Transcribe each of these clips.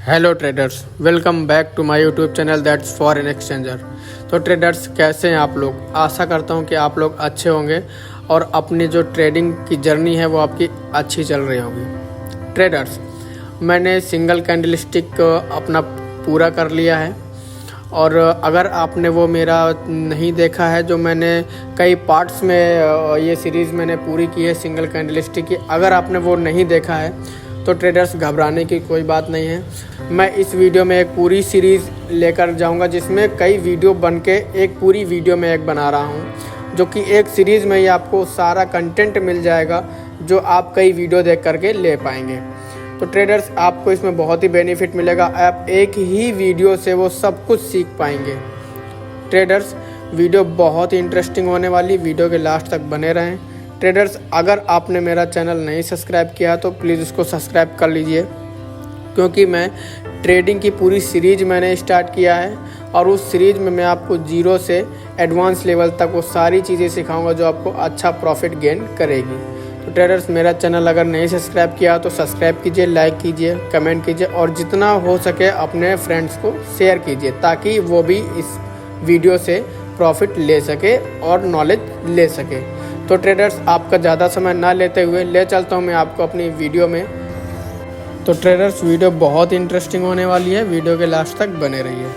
Hello traders, welcome back to my YouTube channel that's foreign exchanger. तो traders, कैसे हैं आप लोग? आशा करता हूं कि आप लोग अच्छे होंगे और अपनी जो ट्रेडिंग की जर्नी है वो आपकी अच्छी चल रही होगी। ट्रेडर्स, मैंने सिंगल कैंडलस्टिक अपना पूरा कर लिया है और अगर आपने वो मेरा नहीं देखा है, जो मैंने कई पार्ट्स में ये सीरीज़ मैंने पूरी की है सिंगल कैंडलस्टिक की, अगर आपने वो नहीं देखा है तो ट्रेडर्स घबराने की कोई बात नहीं है। मैं इस वीडियो में एक पूरी सीरीज़ लेकर जाऊंगा जिसमें कई वीडियो बन के एक पूरी वीडियो में एक बना रहा हूं, जो कि एक सीरीज़ में ही आपको सारा कंटेंट मिल जाएगा जो आप कई वीडियो देख करके ले पाएंगे। तो ट्रेडर्स, आपको इसमें बहुत ही बेनिफिट मिलेगा। आप एक ही वीडियो से वो सब कुछ सीख पाएंगे। ट्रेडर्स, वीडियो बहुत ही इंटरेस्टिंग होने वाली, वीडियो के लास्ट तक बने रहें। ट्रेडर्स, अगर आपने मेरा चैनल नहीं सब्सक्राइब किया तो प्लीज़ उसको सब्सक्राइब कर लीजिए, क्योंकि मैं ट्रेडिंग की पूरी सीरीज़ मैंने स्टार्ट किया है और उस सीरीज़ में मैं आपको जीरो से एडवांस लेवल तक वो सारी चीज़ें सिखाऊंगा जो आपको अच्छा प्रॉफिट गेन करेगी। तो ट्रेडर्स, मेरा चैनल अगर नहीं सब्सक्राइब किया तो सब्सक्राइब कीजिए, लाइक कीजिए, कमेंट कीजिए और जितना हो सके अपने फ्रेंड्स को शेयर कीजिए, ताकि वो भी इस वीडियो से प्रॉफिट ले सके और नॉलेज ले सके। तो ट्रेडर्स, आपका ज़्यादा समय ना लेते हुए ले चलता हूँ मैं आपको अपनी वीडियो में। तो ट्रेडर्स, वीडियो बहुत इंटरेस्टिंग होने वाली है, वीडियो के लास्ट तक बने रहिए।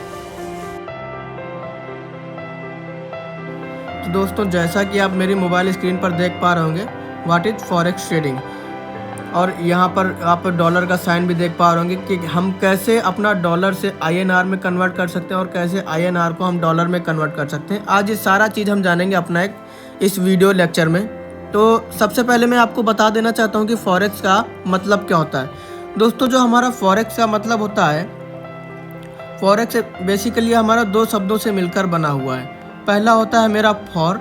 तो दोस्तों, जैसा कि आप मेरी मोबाइल स्क्रीन पर देख पा रहे होंगे, व्हाट इज़ फॉरेक्स ट्रेडिंग, और यहाँ पर आप डॉलर का साइन भी देख पा रहे होंगे कि हम कैसे अपना डॉलर से INR में कन्वर्ट कर सकते हैं और कैसे INR को हम डॉलर में कन्वर्ट कर सकते हैं। आज ये सारा चीज़ हम जानेंगे अपना एक इस वीडियो लेक्चर में। तो सबसे पहले मैं आपको बता देना चाहता हूँ कि फॉरेक्स का मतलब क्या होता है। दोस्तों, जो हमारा फॉरेक्स का मतलब होता है, फॉरेक्स बेसिकली हमारा दो शब्दों से मिलकर बना हुआ है। पहला होता है मेरा फॉर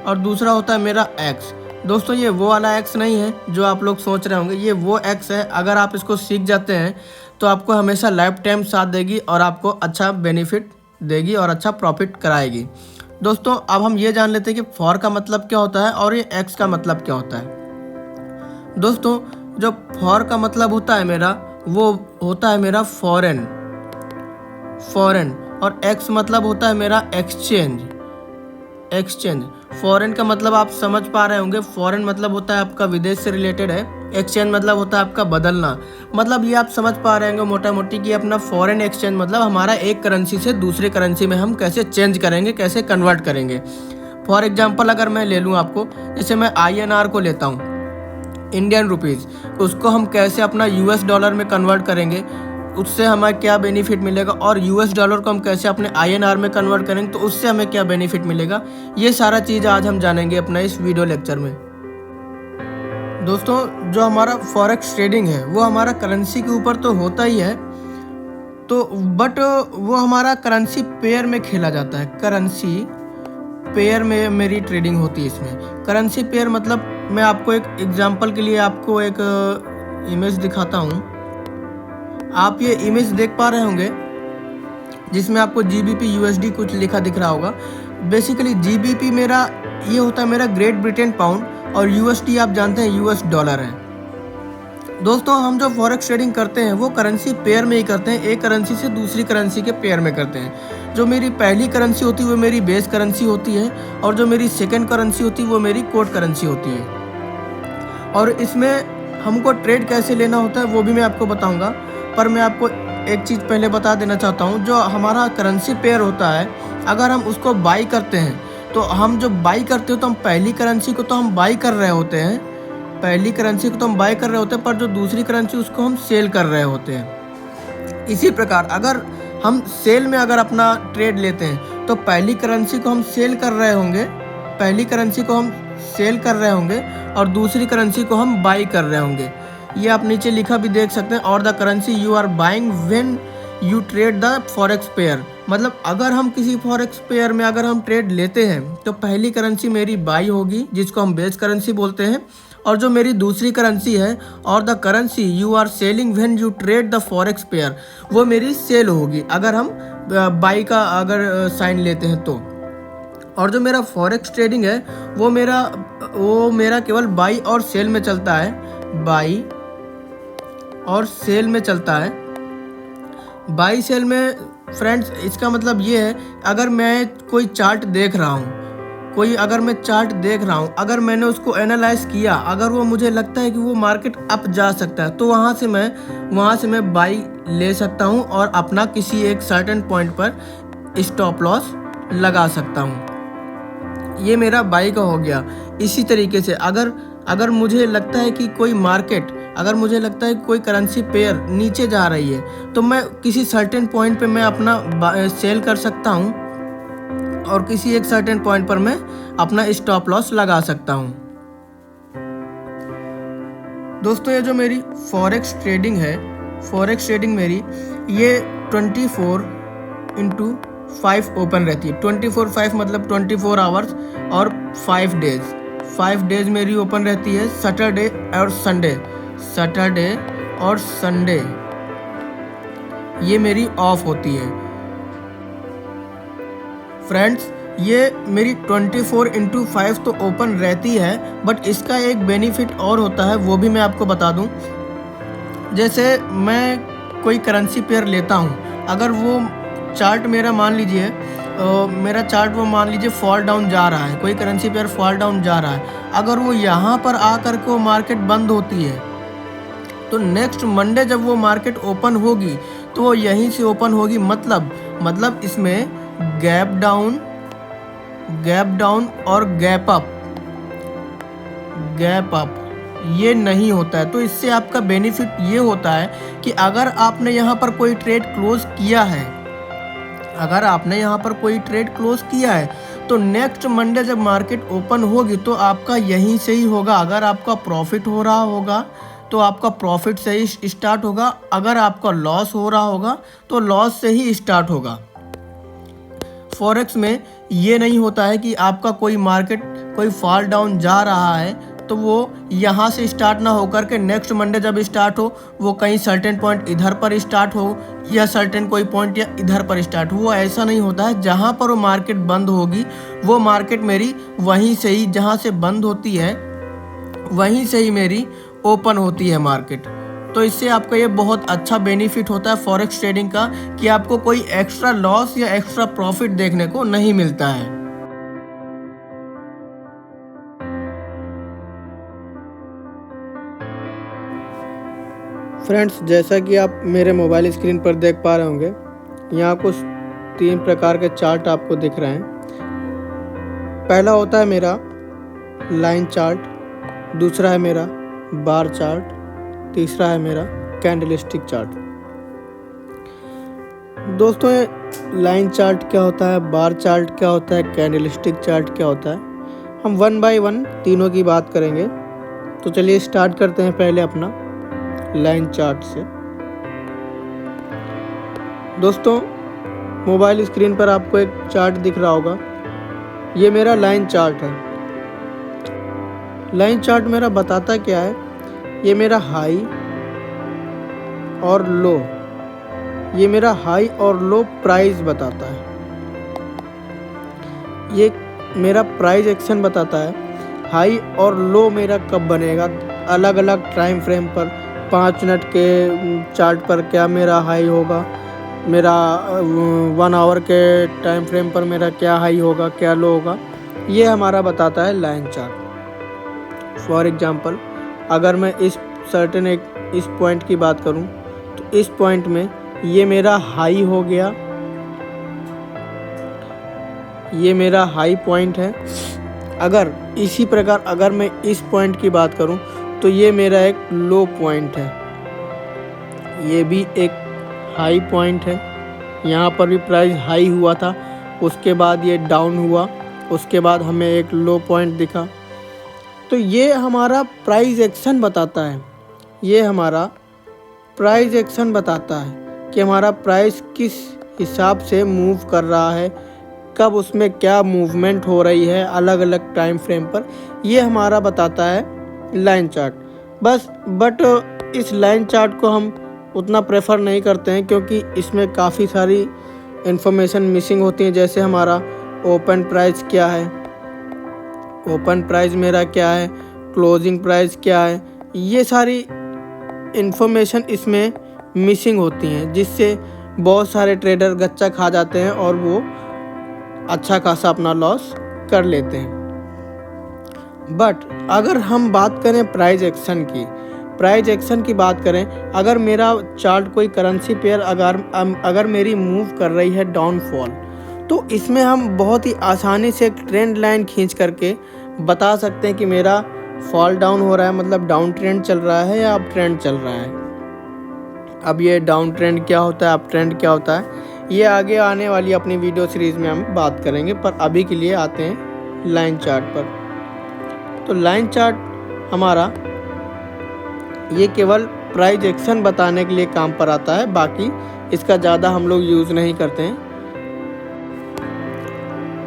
और दूसरा होता है मेरा एक्स। दोस्तों, ये वो वाला एक्स नहीं है जो आप लोग सोच रहे होंगे, ये वो एक्स है। अगर आप इसको सीख जाते हैं तो आपको हमेशा लाइफ टाइम साथ देगी और आपको अच्छा बेनिफिट देगी और अच्छा प्रॉफिट कराएगी। दोस्तों, अब हम ये जान लेते हैं कि फॉर का मतलब क्या होता है और ये एक्स का मतलब क्या होता है। दोस्तों, जो फॉर का मतलब होता है मेरा, वो होता है मेरा फॉरेन, और एक्स मतलब होता है मेरा एक्सचेंज। फॉरेन का मतलब आप समझ पा रहे होंगे, फॉरेन मतलब होता है आपका विदेश से रिलेटेड है, एक्सचेंज मतलब होता है आपका बदलना। मतलब ये आप समझ पा रहे होंगे मोटा मोटी कि अपना फॉरेन एक्सचेंज मतलब हमारा एक करेंसी से दूसरे करेंसी में हम कैसे चेंज करेंगे, कैसे कन्वर्ट करेंगे। फॉर एग्जांपल अगर मैं ले लूँ आपको, जैसे मैं INR को लेता हूँ, इंडियन रुपीज़, तो उसको हम कैसे अपना US डॉलर में कन्वर्ट करेंगे, उससे हमें क्या बेनिफिट मिलेगा, और US डॉलर को हम कैसे अपने INR में कन्वर्ट करेंगे तो उससे हमें क्या बेनिफिट मिलेगा, ये सारा चीज़ आज हम जानेंगे अपना इस वीडियो लेक्चर में। दोस्तों, जो हमारा फॉरेक्स ट्रेडिंग है वो हमारा करेंसी के ऊपर तो होता ही है, तो बट वो हमारा करेंसी पेयर में खेला जाता है। करेंसी पेयर में मेरी ट्रेडिंग होती है इसमें। करेंसी पेयर मतलब मैं आपको एक एग्जांपल के लिए आपको एक इमेज दिखाता हूँ। आप ये इमेज देख पा रहे होंगे जिसमें आपको GBP USD कुछ लिखा दिख रहा होगा। बेसिकली GBP मेरा ये होता है मेरा ग्रेट ब्रिटेन पाउंड और USD आप जानते हैं US डॉलर है। दोस्तों, हम जो फॉरेक्स ट्रेडिंग करते हैं वो करेंसी पेयर में ही करते हैं, एक करेंसी से दूसरी करेंसी के पेयर में करते हैं। जो मेरी पहली करेंसी होती है वो मेरी बेस करेंसी होती है और जो मेरी सेकेंड करेंसी होती है वो मेरी कोड करेंसी होती है। और इसमें हमको ट्रेड कैसे लेना होता है वो भी मैं आपको बताऊँगा, पर मैं आपको एक चीज़ पहले बता देना चाहता हूँ। जो हमारा करेंसी पेयर होता है, अगर हम उसको बाई करते हैं तो हम जो बाई करते हो तो हम पहली करेंसी को तो हम बाई कर रहे होते हैं, पर जो दूसरी करेंसी उसको हम सेल कर रहे होते हैं। इसी प्रकार अगर हम सेल में अगर अपना ट्रेड लेते हैं तो पहली करेंसी को हम सेल कर रहे होंगे, और दूसरी करेंसी को हम बाई कर रहे होंगे। ये आप नीचे लिखा भी देख सकते हैं, और the currency you are buying when you trade the forex pair. मतलब अगर हम किसी फॉरेक्स पेयर में अगर हम ट्रेड लेते हैं तो पहली करेंसी मेरी बाई होगी, जिसको हम बेस करेंसी बोलते हैं, और जो मेरी दूसरी करेंसी है, और the currency you are selling when you trade the forex pair, वो मेरी सेल होगी अगर हम बाई का अगर साइन लेते हैं तो। और जो मेरा फॉरेक्स ट्रेडिंग है वो मेरा केवल बाई और सेल में चलता है, बाई सेल में फ्रेंड्स इसका मतलब ये है, अगर मैं कोई चार्ट देख रहा हूँ, अगर मैं चार्ट देख रहा हूँ, अगर मैंने उसको एनालाइज किया, अगर वो मुझे लगता है कि वो मार्केट अप जा सकता है, तो वहाँ से मैं बाई ले सकता हूँ और अपना किसी एक सर्टेन पॉइंट पर स्टॉप लॉस लगा सकता हूँ। ये मेरा बाई का हो गया। इसी तरीके से अगर मुझे लगता है कि कोई मार्केट, अगर मुझे लगता है कि कोई करेंसी पेयर नीचे जा रही है, तो मैं किसी सर्टेन पॉइंट पे मैं अपना सेल कर सकता हूँ और किसी एक सर्टेन पॉइंट पर मैं अपना स्टॉप लॉस लगा सकता हूँ। दोस्तों ये जो मेरी फॉरेक्स ट्रेडिंग है, फॉरेक्स ट्रेडिंग मेरी ये 24/5 ओपन रहती है। 24/5 मतलब 24 आवर्स और 5 डेज मेरी ओपन रहती है। सैटरडे और संडे ये मेरी ऑफ होती है। फ्रेंड्स ये मेरी 24/5 तो ओपन रहती है, बट इसका एक बेनिफिट और होता है, वो भी मैं आपको बता दूं। जैसे मैं कोई करेंसी पेयर लेता हूं, अगर वो चार्ट मेरा मान लीजिए फॉल डाउन जा रहा है, कोई करेंसी पेयर फॉल डाउन जा रहा है, अगर वो यहाँ पर आकर को मार्केट बंद होती है, तो नेक्स्ट मंडे जब वो मार्केट ओपन होगी तो वो यहीं से ओपन होगी। मतलब इसमें गैप डाउन और गैप अप ये नहीं होता है। तो इससे आपका बेनिफिट ये होता है कि अगर आपने यहाँ पर कोई ट्रेड क्लोज किया है, तो नेक्स्ट मंडे जब मार्केट ओपन होगी तो आपका यहीं से ही होगा। अगर आपका प्रॉफिट हो रहा होगा तो आपका प्रॉफिट से ही स्टार्ट होगा, अगर आपका लॉस हो रहा होगा तो लॉस से ही स्टार्ट होगा। फॉरेक्स में ये नहीं होता है कि आपका कोई फॉल डाउन जा रहा है तो वो यहाँ से स्टार्ट ना होकर के नेक्स्ट मंडे जब स्टार्ट हो, वो कहीं सर्टेन पॉइंट इधर पर स्टार्ट हो या सर्टेन कोई पॉइंट या इधर पर स्टार्ट हो। वो ऐसा नहीं होता है। जहाँ पर वो मार्केट बंद होगी, वो मार्केट मेरी वहीं से ही, जहाँ से बंद होती है वहीं से ही मेरी ओपन होती है मार्केट। तो इससे आपका ये बहुत अच्छा बेनिफिट होता है फॉरेक्स ट्रेडिंग का, कि आपको कोई एक्स्ट्रा लॉस या एक्स्ट्रा प्रॉफिट देखने को नहीं मिलता है। फ्रेंड्स जैसा कि आप मेरे मोबाइल स्क्रीन पर देख पा रहे होंगे, यहाँ कुछ 3 प्रकार के चार्ट आपको दिख रहे हैं। पहला होता है मेरा लाइन चार्ट, दूसरा है मेरा बार चार्ट, तीसरा है मेरा कैंडलस्टिक चार्ट। दोस्तों लाइन चार्ट क्या होता है, बार चार्ट क्या होता है, कैंडलस्टिक चार्ट क्या होता है, हम 1 बाय 1 तीनों की बात करेंगे। तो चलिए स्टार्ट करते हैं पहले अपना लाइन चार्ट से। दोस्तों मोबाइल स्क्रीन पर आपको एक चार्ट दिख रहा होगा, ये मेरा लाइन चार्ट है। लाइन चार्ट मेरा बताता क्या है, ये मेरा हाई और लो, ये मेरा हाई और लो प्राइस बताता है। ये मेरा प्राइस एक्शन बताता है, हाई और लो मेरा कब बनेगा, अलग अलग टाइम फ्रेम पर। 5 मिनट के चार्ट पर क्या मेरा हाई होगा, मेरा 1 आवर के टाइम फ्रेम पर मेरा क्या हाई होगा, क्या लो होगा, ये हमारा बताता है लाइन चार्ट। फॉर एग्जांपल अगर मैं इस पॉइंट की बात करूं, तो इस पॉइंट में ये मेरा हाई हो गया, ये मेरा हाई पॉइंट है। अगर इसी प्रकार अगर मैं इस पॉइंट की बात करूं, तो ये मेरा एक लो पॉइंट है, ये भी एक हाई पॉइंट है। यहाँ पर भी प्राइस हाई हुआ था, उसके बाद ये डाउन हुआ, उसके बाद हमें एक लो पॉइंट दिखा। तो ये हमारा प्राइस एक्शन बताता है, ये हमारा प्राइस एक्शन बताता है कि हमारा प्राइस किस हिसाब से मूव कर रहा है, कब उसमें क्या मूवमेंट हो रही है अलग अलग टाइम फ्रेम पर। ये हमारा बताता है लाइन चार्ट। बट इस लाइन चार्ट को हम उतना प्रेफर नहीं करते हैं, क्योंकि इसमें काफ़ी सारी इन्फॉर्मेशन मिसिंग होती है। जैसे हमारा ओपन प्राइस क्या है, ओपन प्राइस मेरा क्या है, क्लोजिंग प्राइस क्या है, ये सारी इन्फॉर्मेशन इसमें मिसिंग होती हैं, जिससे बहुत सारे ट्रेडर गच्चा खा जाते हैं और वो अच्छा खासा अपना लॉस कर लेते हैं। बट अगर हम बात करें प्राइस एक्शन की बात करें, अगर मेरा चार्ट कोई करेंसी पेयर अगर मेरी मूव कर रही है डाउनफॉल, तो इसमें हम बहुत ही आसानी से एक ट्रेंड लाइन खींच करके बता सकते हैं कि मेरा फॉल डाउन हो रहा है, मतलब डाउन ट्रेंड चल रहा है या अप ट्रेंड चल रहा है। अब ये डाउन ट्रेंड क्या होता है, अप ट्रेंड क्या होता है, ये आगे आने वाली अपनी वीडियो सीरीज़ में हम बात करेंगे। पर अभी के लिए आते हैं लाइन चार्ट पर। तो लाइन चार्ट हमारा ये केवल प्राइस एक्शन बताने के लिए काम पर आता है, बाकी इसका ज़्यादा हम लोग यूज़ नहीं करते हैं।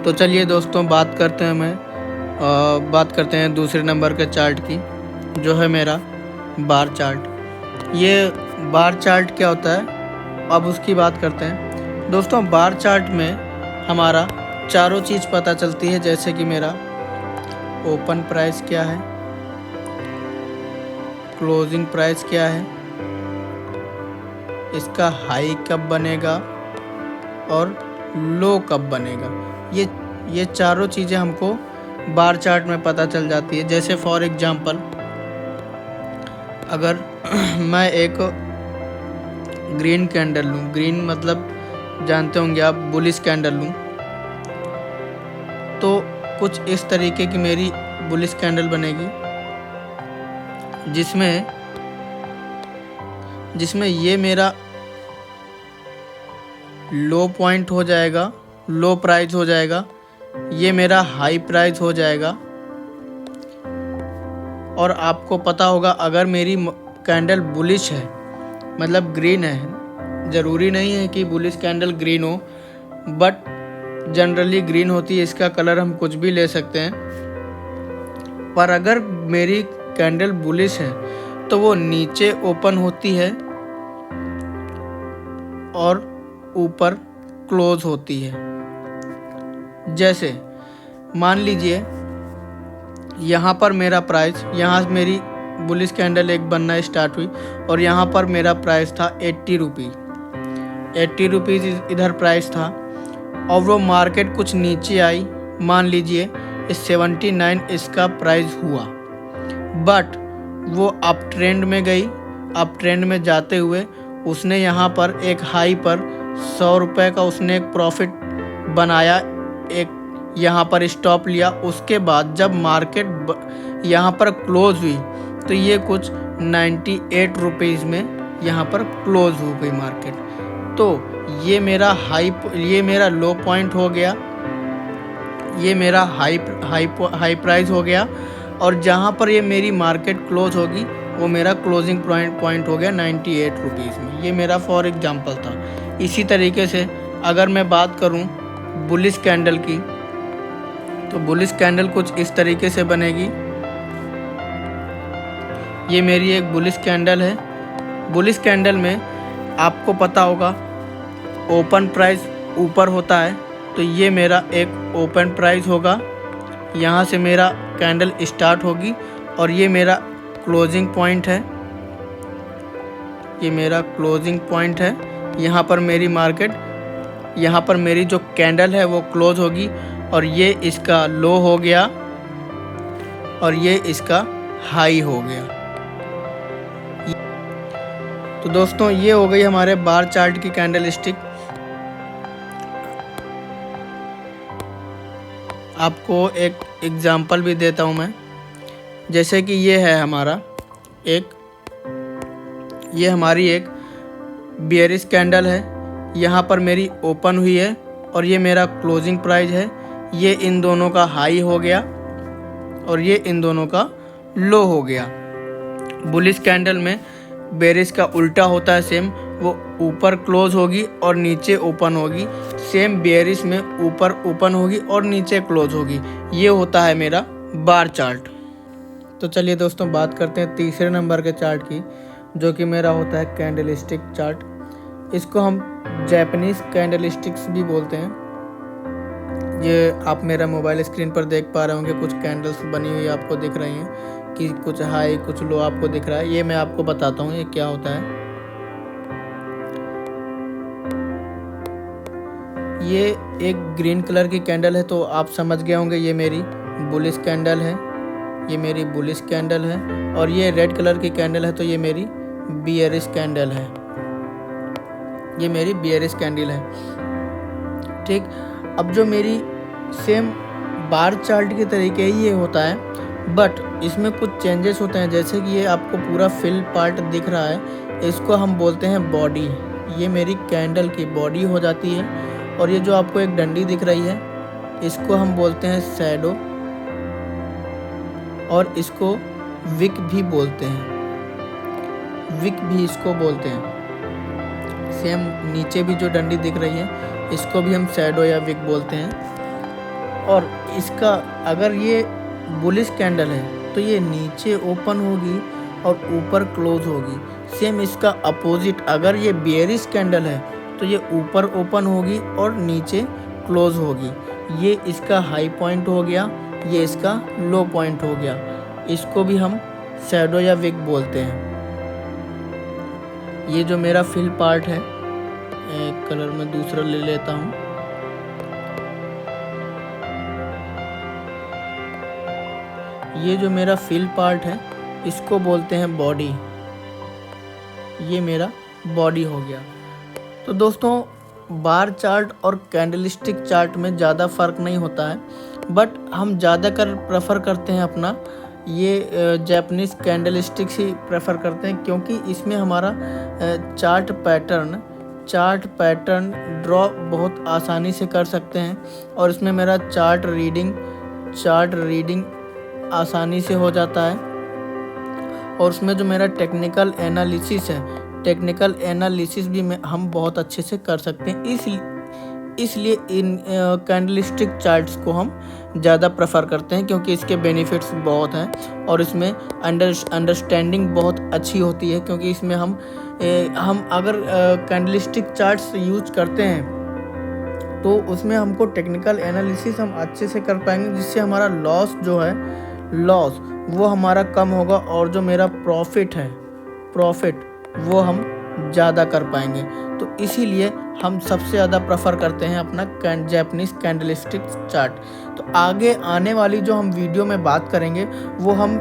तो चलिए दोस्तों बात करते हैं दूसरे नंबर के चार्ट की, जो है मेरा बार चार्ट। ये बार चार्ट क्या होता है, अब उसकी बात करते हैं। दोस्तों बार चार्ट में हमारा चारों चीज़ पता चलती है, जैसे कि मेरा ओपन प्राइस क्या है, क्लोजिंग प्राइस क्या है, इसका हाई कब बनेगा और लो कब बनेगा। ये चारों चीज़ें हमको बार चार्ट में पता चल जाती है। जैसे फॉर एग्जांपल अगर मैं एक ग्रीन कैंडल लूँ, ग्रीन मतलब जानते होंगे आप, बुलिश कैंडल लूँ, तो कुछ इस तरीके की मेरी बुलिश कैंडल बनेगी, जिसमें ये मेरा लो पॉइंट हो जाएगा, लो प्राइस हो जाएगा, ये मेरा हाई प्राइस हो जाएगा। और आपको पता होगा अगर मेरी कैंडल बुलिश है, मतलब ग्रीन है, ज़रूरी नहीं है कि बुलिश कैंडल ग्रीन हो, बट जनरली ग्रीन होती है, इसका कलर हम कुछ भी ले सकते हैं। पर अगर मेरी कैंडल बुलिश है तो वो नीचे ओपन होती है और ऊपर क्लोज होती है। जैसे मान लीजिए यहाँ पर मेरा प्राइस, यहाँ मेरी बुलिश कैंडल एक बनना स्टार्ट हुई और यहाँ पर मेरा प्राइस था 80 रुपीज़ इधर प्राइस था, और वो मार्केट कुछ नीचे आई, मान लीजिए 79 इसका प्राइस हुआ, बट वो अप ट्रेंड में गई। अप ट्रेंड में जाते हुए उसने यहाँ पर एक हाई पर 100 रुपये का उसने एक प्रॉफिट बनाया, एक यहाँ पर स्टॉप लिया। उसके बाद जब मार्केट यहाँ पर क्लोज हुई तो ये कुछ 98 रुपीज़ में यहाँ पर क्लोज हो गई मार्केट। तो ये मेरा लो पॉइंट हो गया, ये मेरा हाई प्राइस हो गया, और जहाँ पर ये मेरी मार्केट क्लोज होगी वो मेरा क्लोजिंग पॉइंट हो गया 98 रुपीज़ में। ये मेरा फॉर एग्जांपल था। इसी तरीके से अगर मैं बात करूँ बुलिश कैंडल की, तो बुलिश कैंडल कुछ इस तरीके से बनेगी। ये मेरी एक बुलिश कैंडल है। बुलिश कैंडल में आपको पता होगा ओपन प्राइस ऊपर होता है, तो ये मेरा एक ओपन प्राइस होगा, यहाँ से मेरा कैंडल स्टार्ट होगी, और ये मेरा क्लोजिंग पॉइंट है, ये मेरा क्लोजिंग पॉइंट है। यहाँ पर मेरी मार्केट, यहाँ पर मेरी जो कैंडल है वो क्लोज होगी, और ये इसका लो हो गया और ये इसका हाई हो गया। तो दोस्तों ये हो गई हमारे बार चार्ट की कैंडल स्टिक। आपको एक एग्जांपल भी देता हूँ मैं। जैसे कि ये है ये हमारी एक बियरिश कैंडल है, यहाँ पर मेरी ओपन हुई है और ये मेरा क्लोजिंग प्राइस है। ये इन दोनों का हाई हो गया और ये इन दोनों का लो हो गया। बुलिश कैंडल में बेरिश का उल्टा होता है, सेम वो ऊपर क्लोज होगी और नीचे ओपन होगी। सेम बेरिश में ऊपर ओपन होगी और नीचे क्लोज होगी। ये होता है मेरा बार चार्ट। तो चलिए दोस्तों बात करते हैं तीसरे नंबर के चार्ट की, जो कि मेरा होता है कैंडल स्टिक चार्ट। इसको हम जैपनीज़ कैंडल स्टिक्स भी बोलते हैं। ये आप मेरा मोबाइल स्क्रीन पर देख पा रहे होंगे, कुछ कैंडल्स बनी हुई आपको दिख रही हैं कि कुछ हाई कुछ लो आपको दिख रहा है। ये मैं आपको बताता हूँ ये क्या होता है। ये एक ग्रीन कलर की कैंडल है, तो आप समझ गए होंगे ये मेरी बुलिश कैंडल है, ये मेरी बुलिश कैंडल है। और ये रेड कलर की कैंडल है, तो ये मेरी बियरिश कैंडल है, ये मेरी बियरिश कैंडल है। ठीक, अब जो मेरी सेम बार चार्ट के तरीके ही ये होता है, बट इसमें कुछ चेंजेस होते हैं। जैसे कि ये आपको पूरा फिल पार्ट दिख रहा है, इसको हम बोलते हैं बॉडी। ये मेरी कैंडल की बॉडी हो जाती है। और ये जो आपको एक डंडी दिख रही है, इसको हम बोलते हैं शैडो, और इसको विक भी बोलते हैं, विक भी इसको बोलते हैं। सेम नीचे भी जो डंडी दिख रही है, इसको भी हम शैडो या विक बोलते हैं। और इसका अगर ये बुलिश कैंडल है तो ये नीचे ओपन होगी और ऊपर क्लोज होगी। सेम इसका अपोजिट अगर ये बियरिश कैंडल है तो ये ऊपर ओपन होगी और नीचे क्लोज होगी। ये इसका हाई पॉइंट हो गया, ये इसका लो पॉइंट हो गया। इसको भी हम शैडो या विक बोलते हैं। ये जो मेरा फिल पार्ट है, एक कलर में दूसरा ले लेता हूँ। ये जो मेरा फिल पार्ट है, इसको बोलते हैं बॉडी। ये मेरा बॉडी हो गया। तो दोस्तों, बार चार्ट और कैंडलस्टिक चार्ट में ज़्यादा फ़र्क नहीं होता है, बट हम ज़्यादातर प्रेफर करते हैं अपना ये जैपनीज़ कैंडलस्टिक्स ही प्रेफर करते हैं, क्योंकि इसमें हमारा चार्ट पैटर्न ड्रॉ बहुत आसानी से कर सकते हैं। और इसमें मेरा चार्ट रीडिंग आसानी से हो जाता है। और उसमें जो मेरा टेक्निकल एनालिसिस भी हम बहुत अच्छे से कर सकते हैं। इसलिए इन कैंडलस्टिक चार्ट्स को हम ज़्यादा प्रेफर करते हैं, क्योंकि इसके बेनिफिट्स बहुत हैं और इसमें अंडरस्टैंडिंग बहुत अच्छी होती है। क्योंकि इसमें हम अगर कैंडलस्टिक चार्ट्स यूज करते हैं तो उसमें हमको टेक्निकल एनालिसिस हम अच्छे से कर पाएंगे, जिससे हमारा लॉस वो हमारा कम होगा, और जो मेरा प्रॉफिट वो हम ज़्यादा कर पाएंगे। तो इसीलिए हम सबसे ज़्यादा प्रेफर करते हैं अपना जैपनीज़ कैंडलस्टिक चार्ट। तो आगे आने वाली जो हम वीडियो में बात करेंगे वो हम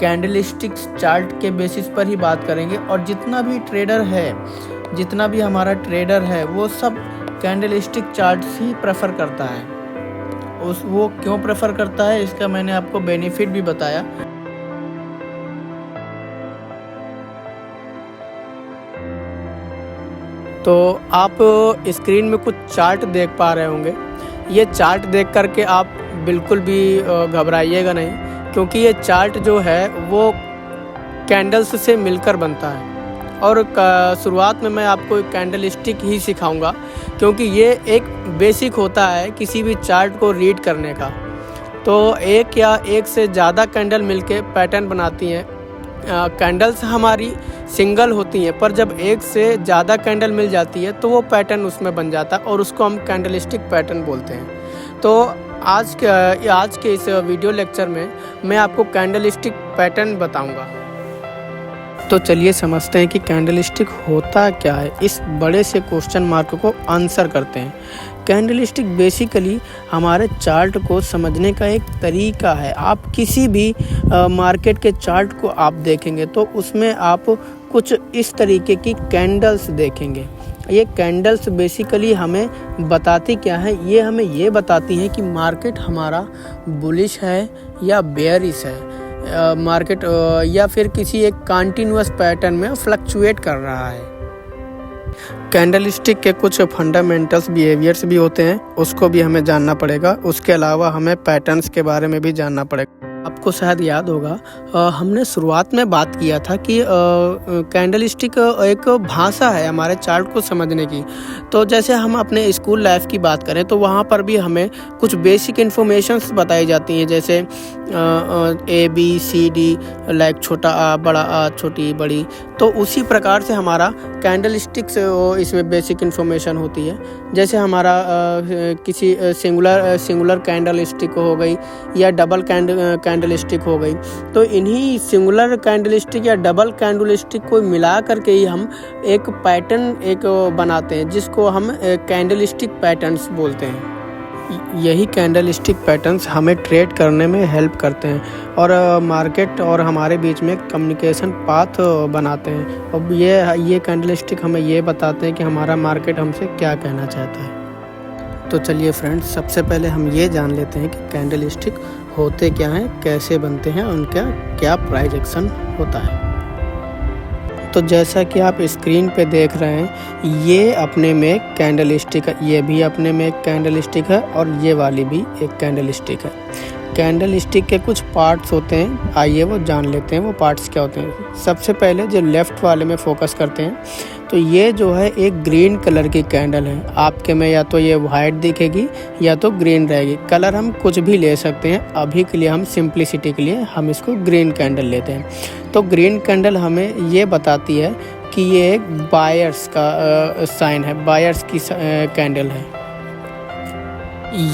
कैंडलस्टिक चार्ट के बेसिस पर ही बात करेंगे। और जितना भी हमारा ट्रेडर है वो सब कैंडलस्टिक चार्ट्स ही प्रेफर करता है। वो क्यों प्रेफर करता है, इसका मैंने आपको बेनिफिट भी बताया। तो आप स्क्रीन में कुछ चार्ट देख पा रहे होंगे। ये चार्ट देख करके आप बिल्कुल भी घबराइएगा नहीं, क्योंकि ये चार्ट जो है वो कैंडल्स से मिलकर बनता है। और शुरुआत में मैं आपको एक कैंडलस्टिक ही सिखाऊंगा, क्योंकि ये एक बेसिक होता है किसी भी चार्ट को रीड करने का। तो एक या एक से ज़्यादा कैंडल मिलके पैटर्न बनाती हैं। कैंडल्स हमारी सिंगल होती हैं, पर जब एक से ज़्यादा कैंडल मिल जाती है तो वो पैटर्न उसमें बन जाता है, और उसको हम कैंडलस्टिक पैटर्न बोलते हैं। तो आज के इस वीडियो लेक्चर में मैं आपको कैंडलस्टिक पैटर्न बताऊंगा। तो चलिए समझते हैं कि कैंडलस्टिक होता क्या है। इस बड़े से क्वेश्चन मार्क को आंसर करते हैं। कैंडलस्टिक बेसिकली हमारे चार्ट को समझने का एक तरीका है। आप किसी भी मार्केट के चार्ट को आप देखेंगे तो उसमें आप कुछ इस तरीके की कैंडल्स देखेंगे। ये कैंडल्स बेसिकली हमें बताती क्या है, ये हमें ये बताती हैं कि मार्केट हमारा बुलिश है या बेयरिश है, मार्केट या फिर किसी एक कंटिन्यूअस पैटर्न में फ्लक्चुएट कर रहा है। कैंडलस्टिक के कुछ फंडामेंटल्स बिहेवियर्स भी होते हैं, उसको भी हमें जानना पड़ेगा। उसके अलावा हमें पैटर्न्स के बारे में भी जानना पड़ेगा। आपको शायद याद होगा हमने शुरुआत में बात किया था कि कैंडलस्टिक एक भाषा है हमारे चार्ट को समझने की। तो जैसे हम अपने स्कूल लाइफ की बात करें तो वहाँ पर भी हमें कुछ बेसिक इन्फॉर्मेशंस बताई जाती हैं, जैसे A B C D, like छोटा आ बड़ा आ छोटी बड़ी। तो उसी प्रकार से हमारा कैंडल स्टिक से इसमें बेसिक इन्फॉर्मेशन होती है। जैसे हमारा किसी सिंगुलर कैंडल स्टिक हो गई या डबल कैंडल स्टिक हो गई, तो इन्हीं सिंगुलर कैंडल स्टिक या डबल कैंडल स्टिक को मिला करके ही हम एक पैटर्न बनाते हैं, जिसको हम कैंडल स्टिक पैटर्न्स बोलते हैं। यही कैंडल स्टिक पैटर्न्स हमें ट्रेड करने में हेल्प करते हैं और मार्केट और हमारे बीच में कम्युनिकेशन पाथ बनाते हैं। अब ये कैंडल स्टिक हमें ये बताते हैं कि हमारा मार्केट हमसे क्या कहना चाहता है। तो चलिए फ्रेंड्स, सबसे पहले हम ये जान लेते हैं कि कैंडल स्टिक होते क्या हैं, कैसे बनते हैं, उनका क्या प्राइस एक्शन होता है। तो जैसा कि आप स्क्रीन पे देख रहे हैं, ये अपने में एक कैंडल स्टिक है, ये भी अपने में एक कैंडल स्टिक है और ये वाली भी एक कैंडल स्टिक है। कैंडल स्टिक के कुछ पार्ट्स होते हैं, आइए वो जान लेते हैं वो पार्ट्स क्या होते हैं। सबसे पहले जो लेफ़्ट वाले में फोकस करते हैं, तो ये जो है एक ग्रीन कलर की कैंडल है। आपके में या तो ये वाइट दिखेगी या तो ग्रीन रहेगी। कलर हम कुछ भी ले सकते हैं, अभी के लिए हम सिंप्लिसिटी के लिए हम इसको ग्रीन कैंडल लेते हैं। तो ग्रीन कैंडल हमें ये बताती है कि ये एक बायर्स का साइन है, बायर्स की कैंडल है।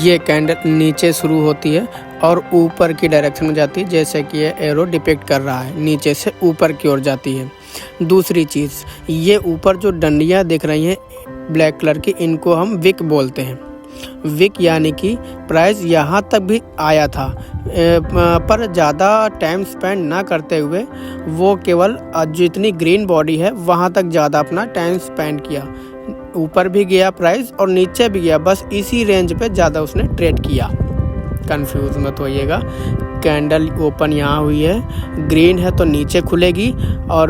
ये कैंडल नीचे शुरू होती है और ऊपर की डायरेक्शन में जाती है, जैसे कि ये एरो डिपिक्ट कर रहा है, नीचे से ऊपर की ओर जाती है। दूसरी चीज़, ये ऊपर जो डंडियाँ दिख रही हैं ब्लैक कलर की, इनको हम विक बोलते हैं। विक यानी कि प्राइस यहाँ तक भी आया था, पर ज़्यादा टाइम स्पेंड ना करते हुए वो केवल जितनी ग्रीन बॉडी है वहाँ तक ज़्यादा अपना टाइम स्पेंड किया। ऊपर भी गया प्राइस और नीचे भी गया, बस इसी रेंज पे ज़्यादा उसने ट्रेड किया। कंफ्यूज मत होइएगा, कैंडल ओपन यहाँ हुई है, ग्रीन है तो नीचे खुलेगी और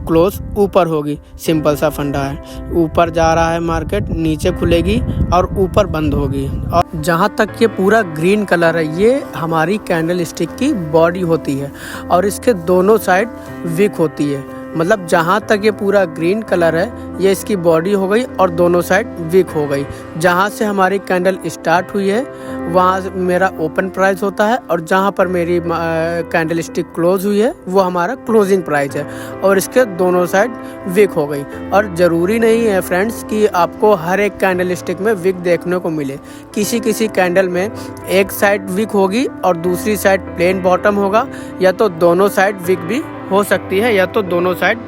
क्लोज ऊपर होगी। सिंपल सा फंडा है, ऊपर जा रहा है मार्केट, नीचे खुलेगी और ऊपर बंद होगी। और जहाँ तक ये पूरा ग्रीन कलर है, ये हमारी कैंडल स्टिक की बॉडी होती है और इसके दोनों साइड विक होती है। मतलब जहाँ तक ये पूरा ग्रीन कलर है, ये इसकी बॉडी हो गई और दोनों साइड विक हो गई। जहाँ से हमारी कैंडल स्टार्ट हुई है वहाँ मेरा ओपन प्राइस होता है और जहाँ पर मेरी कैंडल स्टिक क्लोज हुई है वो हमारा क्लोजिंग प्राइस है और इसके दोनों साइड विक हो गई। और ज़रूरी नहीं है फ्रेंड्स कि आपको हर एक कैंडल स्टिक में विक देखने को मिले। किसी किसी कैंडल में एक साइड विक होगी और दूसरी साइड प्लेन बॉटम होगा, या तो दोनों साइड विक भी हो सकती है या तो दोनों साइड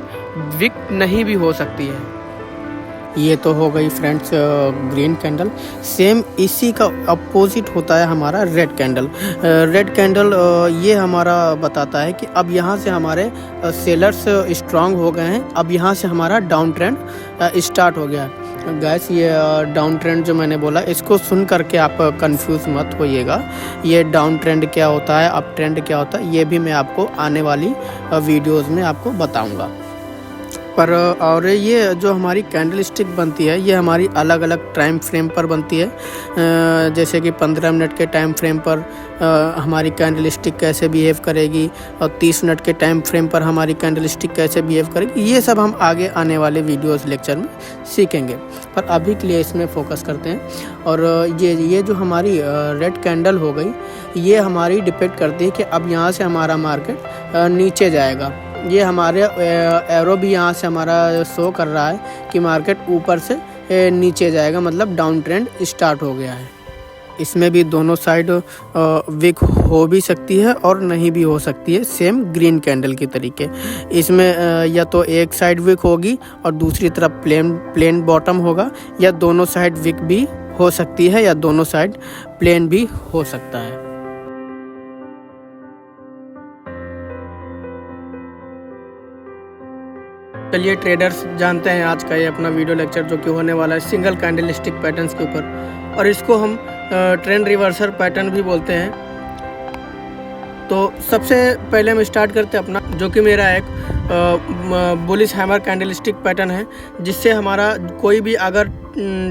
विक नहीं भी हो सकती है। ये तो हो गई फ्रेंड्स ग्रीन कैंडल। सेम इसी का अपोजिट होता है हमारा रेड कैंडल। रेड कैंडल ये हमारा बताता है कि अब यहाँ से हमारे सेलर्स स्ट्रांग हो गए हैं, अब यहाँ से हमारा डाउन ट्रेंड स्टार्ट हो गया है। गैस, ये डाउन ट्रेंड जो मैंने बोला, इसको सुन करके आप कंफ्यूज मत होइएगा। ये डाउन ट्रेंड क्या होता है, अप ट्रेंड क्या होता है, ये भी मैं आपको आने वाली वीडियोस में आपको बताऊंगा। पर और ये जो हमारी कैंडल स्टिक बनती है, ये हमारी अलग अलग टाइम फ्रेम पर बनती है। जैसे कि 15 मिनट के टाइम फ्रेम पर हमारी कैंडल स्टिक कैसे बिहेव करेगी और 30 मिनट के टाइम फ्रेम पर हमारी कैंडल स्टिक कैसे बिहेव करेगी, ये सब हम आगे आने वाले वीडियोस लेक्चर में सीखेंगे। पर अभी के लिए इसमें फोकस करते हैं। और ये जो हमारी रेड कैंडल हो गई, ये हमारी डिपेंड करती है कि अब यहाँ से हमारा मार्केट नीचे जाएगा। ये हमारे एरो भी यहाँ से हमारा शो कर रहा है कि मार्केट ऊपर से नीचे जाएगा, मतलब डाउन ट्रेंड स्टार्ट हो गया है। इसमें भी दोनों साइड विक हो भी सकती है और नहीं भी हो सकती है, सेम ग्रीन कैंडल की तरीके। इसमें या तो एक साइड विक होगी और दूसरी तरफ प्लेन बॉटम होगा, या दोनों साइड विक भी हो सकती है या दोनों साइड प्लेन भी हो सकता है। चलिए ट्रेडर्स, जानते हैं आज का ये अपना वीडियो लेक्चर जो कि होने वाला है सिंगल कैंडल स्टिक पैटर्न्स के ऊपर, और इसको हम ट्रेंड रिवर्सल पैटर्न भी बोलते हैं। तो सबसे पहले हम स्टार्ट करते हैं अपना, जो कि मेरा एक bullish hammer candle stick pattern है, जिससे हमारा कोई भी अगर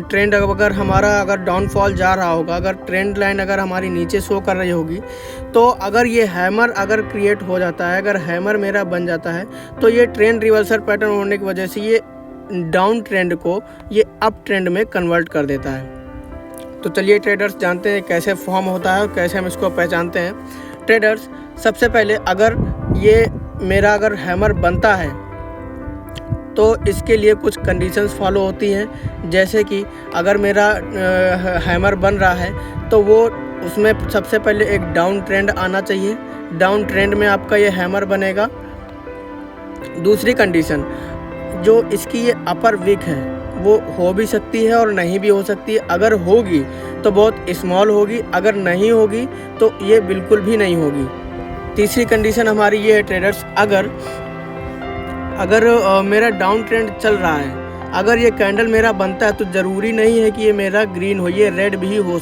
ट्रेंड अगर हमारा अगर डाउनफॉल जा रहा होगा, अगर ट्रेंड लाइन अगर हमारी नीचे शो कर रही होगी, तो अगर ये हैमर अगर क्रिएट हो जाता है, अगर हैमर मेरा बन जाता है, तो ये ट्रेंड रिवर्सल पैटर्न होने की वजह से ये डाउन ट्रेंड को ये अप ट्रेंड में कन्वर्ट कर देता है। तो चलिए ट्रेडर्स, जानते हैं कैसे फॉर्म होता है और कैसे हम इसको पहचानते हैं। ट्रेडर्स, सबसे पहले अगर ये मेरा अगर हैमर बनता है, तो इसके लिए कुछ कंडीशंस फॉलो होती हैं, जैसे कि अगर मेरा हैमर बन रहा है तो वो उसमें सबसे पहले एक डाउन ट्रेंड आना चाहिए। डाउन ट्रेंड में आपका ये हैमर बनेगा। दूसरी कंडीशन, जो इसकी ये अपर विक है वो हो भी सकती है और नहीं भी हो सकती है। अगर होगी तो बहुत स्मॉल होगी, अगर नहीं होगी तो ये बिल्कुल भी नहीं होगी। तीसरी कंडीशन हमारी ये है ट्रेडर्स, अगर मेरा डाउन ट्रेंड चल रहा है, अगर ये कैंडल मेरा बनता है तो ज़रूरी नहीं है कि ये मेरा ग्रीन हो, ये रेड भी हो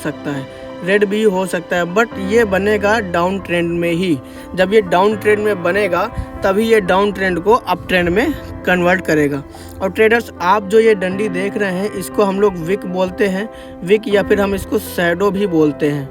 सकता है, बट ये बनेगा डाउन ट्रेंड में ही। जब ये डाउन ट्रेंड में बनेगा तभी ये डाउन ट्रेंड को अप ट्रेंड में कन्वर्ट करेगा। और ट्रेडर्स, आप जो ये डंडी देख रहे हैं इसको हम लोग विक बोलते हैं, विक, या फिर हम इसको शैडो भी बोलते हैं,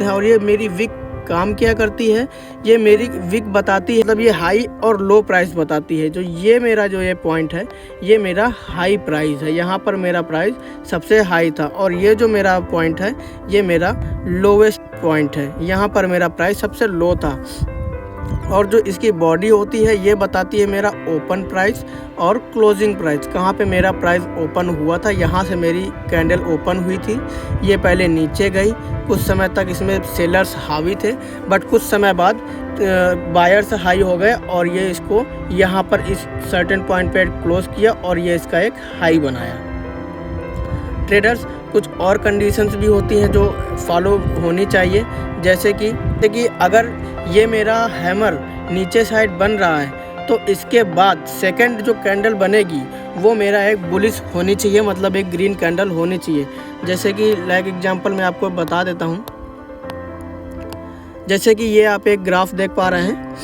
और ये मेरी विक काम क्या करती है, ये मेरी विक बताती है, मतलब ये हाई और लो प्राइस बताती है। जो ये मेरा जो ये पॉइंट है ये मेरा हाई प्राइस है, यहाँ पर मेरा प्राइस सबसे हाई था, और ये जो मेरा पॉइंट है ये मेरा लोवेस्ट पॉइंट है, यहाँ पर मेरा प्राइस सबसे लो था। और जो इसकी बॉडी होती है ये बताती है मेरा ओपन प्राइस और क्लोजिंग प्राइस, कहाँ पे मेरा प्राइस ओपन हुआ था, यहाँ से मेरी कैंडल ओपन हुई थी, ये पहले नीचे गई, कुछ समय तक इसमें सेलर्स हावी थे, बट कुछ समय बाद बायर्स हाई हो गए और ये इसको यहाँ पर इस सर्टेन पॉइंट पे क्लोज किया और ये इसका एक हाई बनाया। ट्रेडर्स, कुछ और कंडीशंस भी होती हैं जो फॉलो होनी चाहिए, जैसे कि अगर ये मेरा हैमर नीचे साइड बन रहा है तो इसके बाद सेकंड जो कैंडल बनेगी वो मेरा एक बुलिश होनी चाहिए, मतलब एक ग्रीन कैंडल होनी चाहिए। जैसे कि लाइक एग्जांपल मैं आपको बता देता हूँ, जैसे कि ये आप एक ग्राफ देख पा रहे हैं,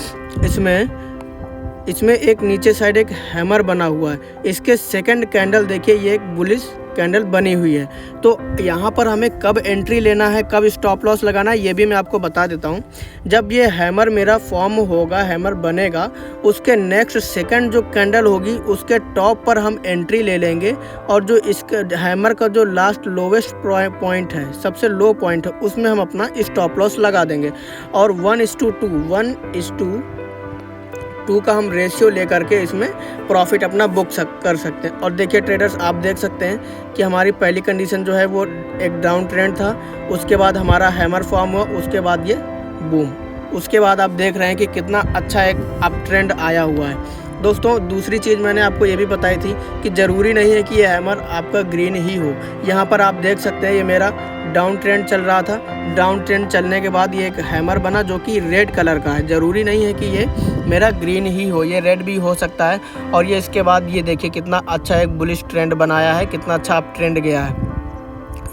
इसमें एक नीचे साइड एक हैमर बना हुआ है, इसके सेकंड कैंडल देखिए ये एक बुलिश कैंडल बनी हुई है। तो यहाँ पर हमें कब एंट्री लेना है, कब स्टॉप लॉस लगाना है, ये भी मैं आपको बता देता हूँ। जब ये हैमर मेरा फॉर्म होगा, हैमर बनेगा, उसके नेक्स्ट सेकंड जो कैंडल होगी उसके टॉप पर हम एंट्री ले लेंगे, और जो इसके हैमर का जो लास्ट लोवेस्ट पॉइंट है, सबसे लो पॉइंट है, उसमें हम अपना स्टॉप लॉस लगा देंगे, और 1:2 का हम रेशियो लेकर के इसमें प्रॉफिट अपना बुक कर सकते हैं। और देखिए ट्रेडर्स, आप देख सकते हैं कि हमारी पहली कंडीशन जो है वो एक डाउन ट्रेंड था, उसके बाद हमारा हैमर फॉर्म हुआ, उसके बाद ये बूम, उसके बाद आप देख रहे हैं कि कितना अच्छा एक अप ट्रेंड आया हुआ है। दोस्तों, दूसरी चीज़ मैंने आपको ये भी बताई थी कि ज़रूरी नहीं है कि ये हैमर आपका ग्रीन ही हो। यहाँ पर आप देख सकते हैं ये मेरा डाउन ट्रेंड चल रहा था, डाउन ट्रेंड चलने के बाद ये एक हैमर बना जो कि रेड कलर का है। ज़रूरी नहीं है कि ये मेरा ग्रीन ही हो, ये रेड भी हो सकता है। और ये इसके बाद ये देखिए कितना अच्छा एक बुलिश ट्रेंड बनाया है, कितना अच्छा अप ट्रेंड गया है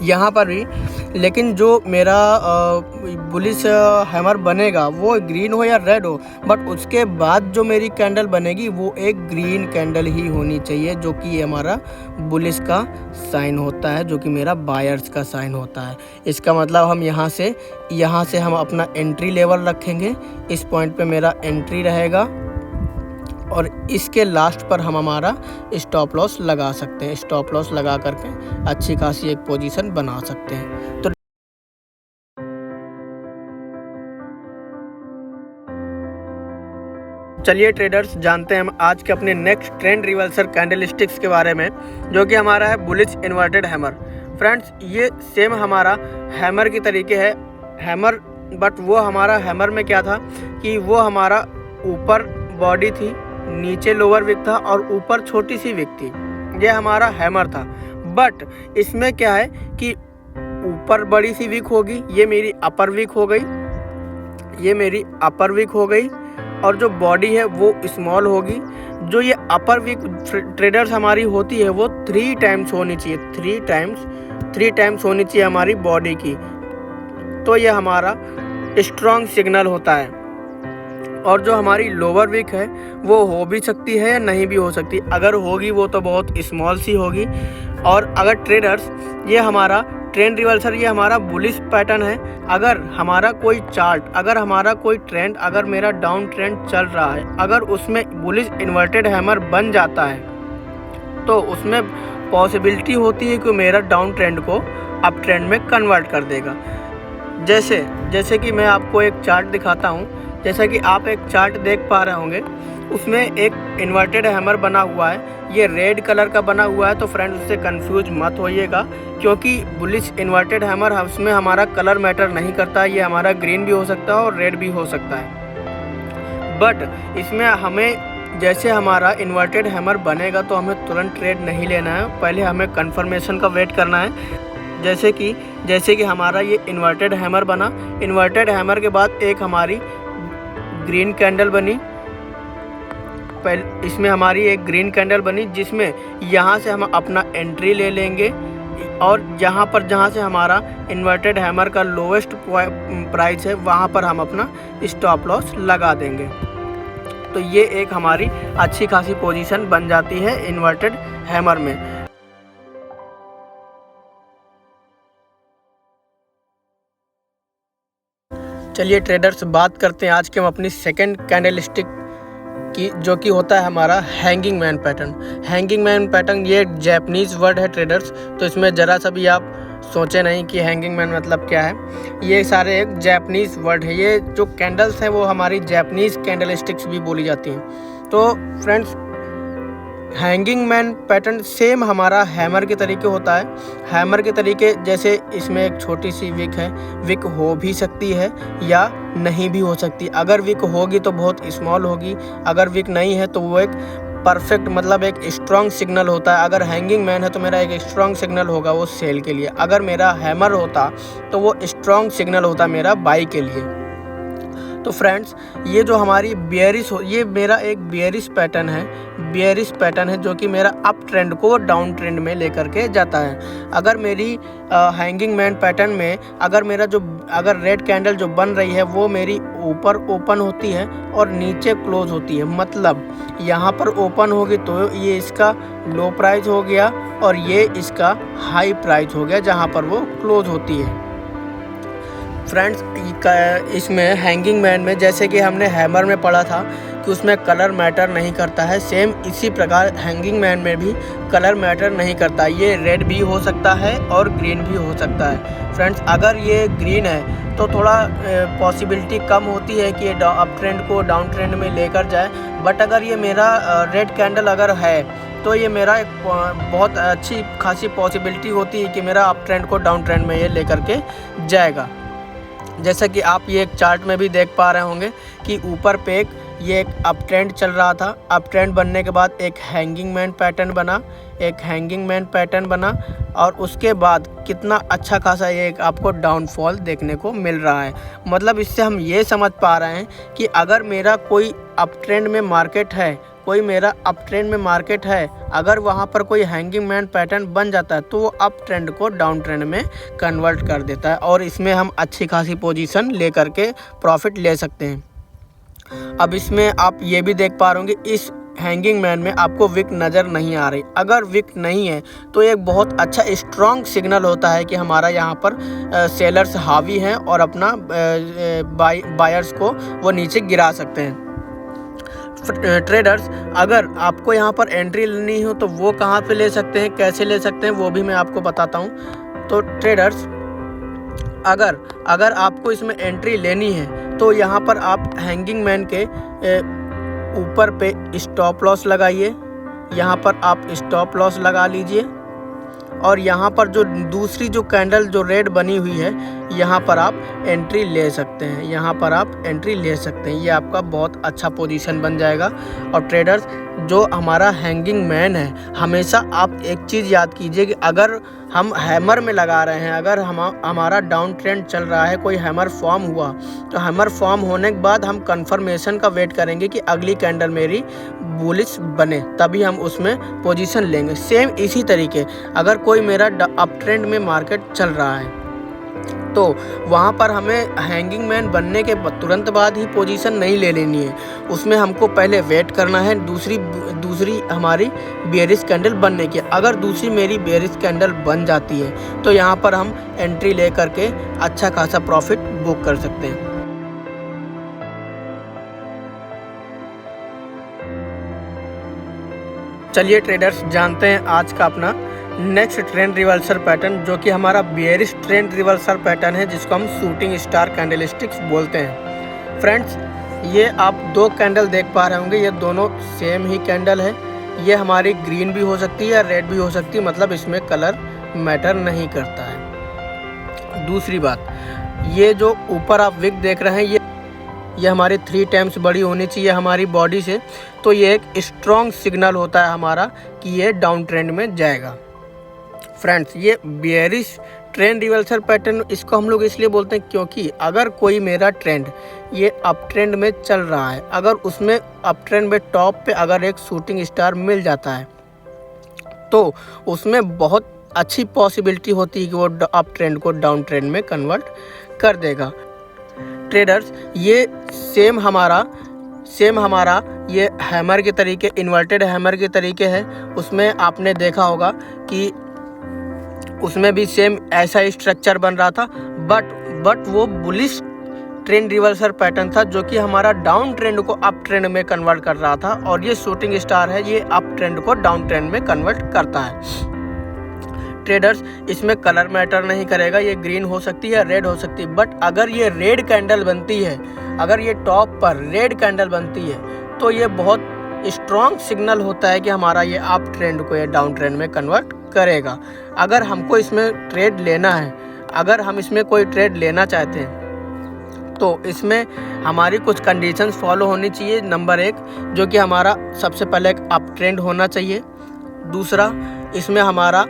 यहाँ पर भी। लेकिन जो मेरा बुलिश हैमर बनेगा वो ग्रीन हो या रेड हो, बट उसके बाद जो मेरी कैंडल बनेगी वो एक ग्रीन कैंडल ही होनी चाहिए, जो कि हमारा बुलिश का साइन होता है, जो कि मेरा बायर्स का साइन होता है। इसका मतलब हम यहाँ से हम अपना एंट्री लेवल रखेंगे, इस पॉइंट पे मेरा एंट्री रहेगा, और इसके लास्ट पर हम हमारा स्टॉप लॉस लगा सकते हैं। स्टॉप लॉस लगा करके अच्छी खासी एक पोजीशन बना सकते हैं। तो चलिए ट्रेडर्स, जानते हैं हम आज के अपने नेक्स्ट ट्रेंड रिवर्सल कैंडलस्टिक्स के बारे में, जो कि हमारा है बुलिश इन्वर्टेड हैमर। फ्रेंड्स, ये सेम हमारा हैमर की तरीके है हैमर, बट वो हमारा हैमर में क्या था कि वो हमारा ऊपर बॉडी थी, नीचे लोअर विक था और ऊपर छोटी सी विक थी। ये हमारा हैमर था। बट इसमें क्या है कि ऊपर बड़ी सी विक होगी, ये मेरी अपर विक हो गई, और जो बॉडी है वो स्मॉल होगी। जो ये अपर विक ट्रेडर्स हमारी होती है वो 3 टाइम्स होनी चाहिए, 3 टाइम्स होनी चाहिए हमारी बॉडी की। तो ये हमारा स्ट्रॉन्ग सिग्नल होता है। और जो हमारी लोअर विक है वो हो भी सकती है या नहीं भी हो सकती, अगर होगी वो तो बहुत स्मॉल सी होगी। और अगर ट्रेडर्स, ये हमारा ट्रेंड रिवर्सल, ये हमारा बुलिश पैटर्न है। अगर हमारा कोई चार्ट, अगर हमारा कोई ट्रेंड, अगर मेरा डाउन ट्रेंड चल रहा है, अगर उसमें बुलिश इन्वर्टेड हैमर बन जाता है तो उसमें पॉसिबिलिटी होती है कि मेरा डाउन ट्रेंड को अप ट्रेंड में कन्वर्ट कर देगा। जैसे कि मैं आपको एक चार्ट दिखाता हूँ, जैसा कि आप एक चार्ट देख पा रहे होंगे, उसमें एक इन्वर्टेड हैमर बना हुआ है। ये रेड कलर का बना हुआ है, तो फ्रेंड्स उससे कंफ्यूज मत होइएगा, क्योंकि बुलिश इन्वर्टेड हैमर उसमें हमारा कलर मैटर नहीं करता। ये हमारा ग्रीन भी हो सकता है और रेड भी हो सकता है। बट इसमें हमें जैसे हमारा इन्वर्टेड हैमर बनेगा तो हमें तुरंत ट्रेड नहीं लेना है, पहले हमें कंफर्मेशन का वेट करना है। जैसे कि हमारा ये इन्वर्टेड हैमर बना। इन्वर्टेड हैमर के बाद एक हमारी ग्रीन कैंडल बनी। इसमें हमारी एक ग्रीन कैंडल बनी, जिसमें यहाँ से हम अपना एंट्री ले लेंगे और जहाँ से हमारा इन्वर्टेड हैमर का लोवेस्ट प्राइस है वहाँ पर हम अपना स्टॉप लॉस लगा देंगे। तो ये एक हमारी अच्छी खासी पोजीशन बन जाती है इन्वर्टेड हैमर में। चलिए ट्रेडर्स, बात करते हैं आज के हम अपनी सेकंड कैंडलस्टिक की, जो कि होता है हमारा hanging man pattern. Hanging man pattern ये जैपनीज़ वर्ड है ट्रेडर्स, तो इसमें ज़रा सा भी आप सोचे नहीं कि हैंगिंग मैन मतलब क्या है। ये सारे एक जैपनीज़ वर्ड है। ये जो कैंडल्स हैं वो हमारी जैपनीज़ कैंडलस्टिक्स भी बोली जाती हैं। तो friends, hanging man pattern same हमारा हैमर के तरीके होता है। हैमर के तरीके जैसे इसमें एक छोटी सी विक है। विक हो भी सकती है या नहीं भी हो सकती। अगर विक होगी तो बहुत स्मॉल होगी, अगर विक नहीं है तो वो एक परफेक्ट मतलब एक स्ट्रॉन्ग सिग्नल होता है। अगर हैंगिंग मैन है तो मेरा एक स्ट्रॉन्ग सिग्नल होगा वो सेल के लिए। अगर मेरा हैमर होता तो वो स्ट्रॉन्ग सिग्नल होता मेरा बाई के लिए। तो फ्रेंड्स, ये जो हमारी ये मेरा एक बियरिश पैटर्न है जो कि मेरा अप ट्रेंड को डाउन ट्रेंड में लेकर के जाता है। अगर मेरी हैंगिंग मैन पैटर्न में अगर रेड कैंडल जो बन रही है वो मेरी ऊपर ओपन होती है और नीचे क्लोज होती है, मतलब यहाँ पर ओपन होगी तो ये इसका लो प्राइस हो गया और ये इसका हाई प्राइस हो गया जहाँ पर वो क्लोज होती है। फ्रेंड्स, इसमें हैंगिंग मैन में जैसे कि हमने हैमर में पढ़ा था कि उसमें कलर मैटर नहीं करता है, सेम इसी प्रकार हैंगिंग मैन में भी कलर मैटर नहीं करता। ये रेड भी हो सकता है और ग्रीन भी हो सकता है। फ्रेंड्स, अगर ये ग्रीन है तो थोड़ा पॉसिबिलिटी कम होती है कि ये अप ट्रेंड को डाउन ट्रेंड में लेकर जाए। बट अगर ये मेरा रेड कैंडल अगर है तो ये मेरा एक बहुत अच्छी खासी पॉसिबिलिटी होती है कि मेरा अप ट्रेंड को डाउन ट्रेंड में ये लेकर के जाएगा। जैसा कि आप ये एक चार्ट में भी देख पा रहे होंगे कि ऊपर पे ये एक अप ट्रेंड चल रहा था। अप ट्रेंड बनने के बाद एक हैंगिंग मैन पैटर्न बना और उसके बाद कितना अच्छा खासा ये एक आपको डाउनफॉल देखने को मिल रहा है। मतलब इससे हम ये समझ पा रहे हैं कि अगर मेरा कोई अप ट्रेंड में मार्केट है, अगर वहाँ पर कोई हैंगिंग मैन पैटर्न बन जाता है तो वो अप ट्रेंड को डाउन ट्रेंड में कन्वर्ट कर देता है और इसमें हम अच्छी खासी पोजीशन लेकर के प्रॉफिट ले सकते हैं। अब इसमें आप ये भी देख पा रहे होंगे इस हैंगिंग मैन में आपको विक नज़र नहीं आ रही। अगर विक नहीं है तो एक बहुत अच्छा स्ट्रॉन्ग सिग्नल होता है कि हमारा यहाँ पर सेलर्स हावी हैं और अपना बायर्स को वो नीचे गिरा सकते हैं। ट्रेडर्स, अगर आपको यहाँ पर एंट्री लेनी हो तो वो कहाँ पे ले सकते हैं, कैसे ले सकते हैं, वो भी मैं आपको बताता हूँ। तो ट्रेडर्स, अगर आपको इसमें एंट्री लेनी है तो यहाँ पर आप हैंगिंग मैन के ऊपर पे स्टॉप लॉस लगाइए। यहाँ पर आप स्टॉप लॉस लगा लीजिए और यहाँ पर जो दूसरी जो कैंडल जो रेड बनी हुई है यहाँ पर आप एंट्री ले सकते हैं। ये आपका बहुत अच्छा पोजीशन बन जाएगा। और ट्रेडर्स, जो हमारा हैंगिंग मैन है, हमेशा आप एक चीज़ याद कीजिए कि अगर हम हैमर में लगा रहे हैं, अगर हमारा डाउन ट्रेंड चल रहा है, कोई हैमर फॉर्म हुआ तो हैमर फॉर्म होने के बाद हम कंफर्मेशन का वेट करेंगे कि अगली कैंडल मेरी बुलिश बने, तभी हम उसमें पोजीशन लेंगे। सेम इसी तरीके अगर कोई मेरा अप ट्रेंड में मार्केट चल रहा है तो वहाँ पर हमें हैंगिंग मैन बनने के तुरंत बाद ही पोजीशन नहीं ले लेनी है, उसमें हमको पहले वेट करना है दूसरी हमारी बेयरिश कैंडल बनने की। अगर दूसरी मेरी बेयरिश कैंडल बन जाती है तो यहाँ पर हम एंट्री ले करके अच्छा खासा प्रॉफिट बुक कर सकते हैं। चलिए ट्रेडर्स, जानते हैं आज का अपना नेक्स्ट ट्रेंड रिवर्सल पैटर्न, जो कि हमारा बेयरिश ट्रेंड रिवर्सल पैटर्न है, जिसको हम शूटिंग स्टार कैंडलस्टिक्स बोलते हैं। फ्रेंड्स, ये आप दो कैंडल देख पा रहे होंगे, ये दोनों सेम ही कैंडल है। ये हमारी ग्रीन भी हो सकती है या रेड भी हो सकती है, मतलब इसमें कलर मैटर नहीं करता है। दूसरी बात, ये जो ऊपर आप विक देख रहे हैं, ये हमारी 3 टाइम्स बड़ी होनी चाहिए हमारी बॉडी से, तो ये एक स्ट्रॉन्ग सिग्नल होता है हमारा कि ये डाउन ट्रेंड में जाएगा। फ्रेंड्स, ये बेयरिश ट्रेंड रिवर्सल पैटर्न इसको हम लोग इसलिए बोलते हैं क्योंकि अगर कोई मेरा ट्रेंड ये अप ट्रेंड में चल रहा है, अगर उसमें अप ट्रेंड में टॉप पे अगर एक शूटिंग स्टार मिल जाता है तो उसमें बहुत अच्छी पॉसिबिलिटी होती है कि वो अप ट्रेंड को डाउन ट्रेंड में कन्वर्ट कर देगा। ट्रेडर्स, ये सेम हमारा ये हैमर के तरीके, इन्वर्टेड हैमर के तरीके है। उसमें आपने देखा होगा कि उसमें भी सेम ऐसा ही स्ट्रक्चर बन रहा था, बट वो बुलिश ट्रेंड रिवर्सल पैटर्न था जो कि हमारा डाउन ट्रेंड को अप ट्रेंड में कन्वर्ट कर रहा था, और ये शूटिंग स्टार है, ये अप ट्रेंड को डाउन ट्रेंड में कन्वर्ट करता है। ट्रेडर्स, इसमें कलर मैटर नहीं करेगा, ये ग्रीन हो सकती है, रेड हो सकती है, बट अगर ये रेड कैंडल बनती है, अगर ये टॉप पर रेड कैंडल बनती है तो ये बहुत स्ट्रॉन्ग सिग्नल होता है कि हमारा ये अप ट्रेंड को ये डाउन ट्रेंड में कन्वर्ट करेगा। अगर हमको इसमें ट्रेड लेना है, अगर हम इसमें कोई ट्रेड लेना चाहते हैं तो इसमें हमारी कुछ कंडीशंस फॉलो होनी चाहिए। नंबर 1, जो कि हमारा सबसे पहले एक अप ट्रेंड होना चाहिए। दूसरा, इसमें हमारा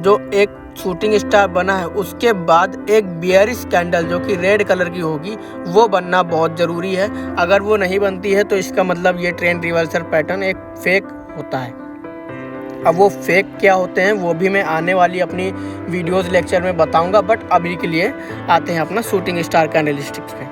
जो एक शूटिंग स्टार बना है उसके बाद एक बियरिश कैंडल जो कि रेड कलर की होगी वो बनना बहुत ज़रूरी है। अगर वो नहीं बनती है तो इसका मतलब ये ट्रेंड रिवर्सल पैटर्न एक फेक होता है। अब वो फेक क्या होते हैं वो भी मैं आने वाली अपनी वीडियोस लेक्चर में बताऊंगा, बट अभी के लिए आते हैं अपना शूटिंग स्टार कैंडलस्टिक्स पे।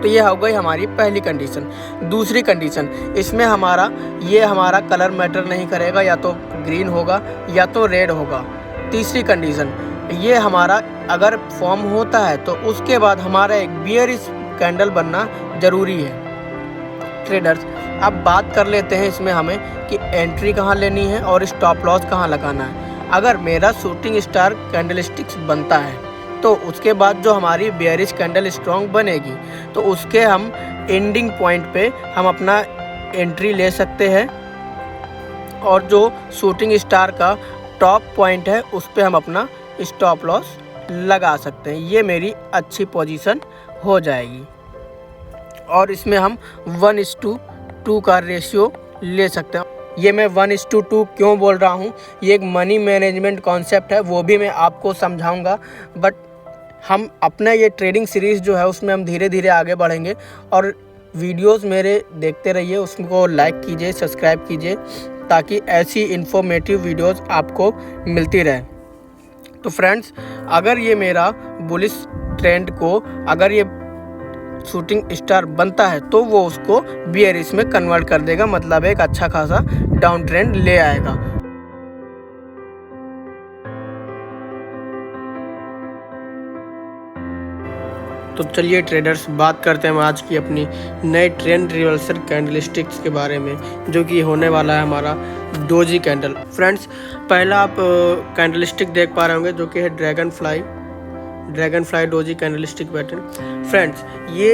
तो ये हो गई हमारी पहली कंडीशन। दूसरी कंडीशन, इसमें हमारा कलर मैटर नहीं करेगा, या तो ग्रीन होगा या तो रेड होगा। तीसरी कंडीशन, ये हमारा अगर फॉर्म होता है तो उसके बाद हमारा एक बियरिश कैंडल बनना ज़रूरी है। ट्रेडर्स, अब बात कर लेते हैं इसमें हमें कि एंट्री कहाँ लेनी है और स्टॉप लॉस कहाँ लगाना है। अगर मेरा शूटिंग स्टार कैंडलस्टिक्स बनता है तो उसके बाद जो हमारी बेयरिश कैंडल स्ट्रॉन्ग बनेगी तो उसके हम एंडिंग पॉइंट पे हम अपना एंट्री ले सकते हैं, और जो शूटिंग स्टार का टॉप पॉइंट है उस पे हम अपना स्टॉप लॉस लगा सकते हैं। ये मेरी अच्छी पोजीशन हो जाएगी, और इसमें हम 1:2 का रेशियो ले सकते हैं। ये मैं 1:2 क्यों बोल रहा हूँ, ये एक मनी मैनेजमेंट कॉन्सेप्ट है, वो भी मैं आपको समझाऊंगा। बट हम अपना ये ट्रेडिंग सीरीज़ जो है उसमें हम धीरे धीरे आगे बढ़ेंगे, और वीडियोस मेरे देखते रहिए, उसको लाइक कीजिए, सब्सक्राइब कीजिए, ताकि ऐसी इन्फॉर्मेटिव वीडियोस आपको मिलती रहे। तो फ्रेंड्स, अगर ये मेरा बुलिश ट्रेंड को अगर ये शूटिंग स्टार बनता है तो वो उसको बियरिश में कन्वर्ट कर देगा, मतलब एक अच्छा खासा डाउन ट्रेंड ले आएगा। तो चलिए ट्रेडर्स, बात करते हैं हम आज की अपनी नए ट्रेंड रिवर्सल कैंडलस्टिक्स के बारे में, जो कि होने वाला है हमारा डोजी कैंडल। फ्रेंड्स, पहला आप कैंडलस्टिक देख पा रहे होंगे जो कि है dragon fly doji candlestick pattern. Friends, ये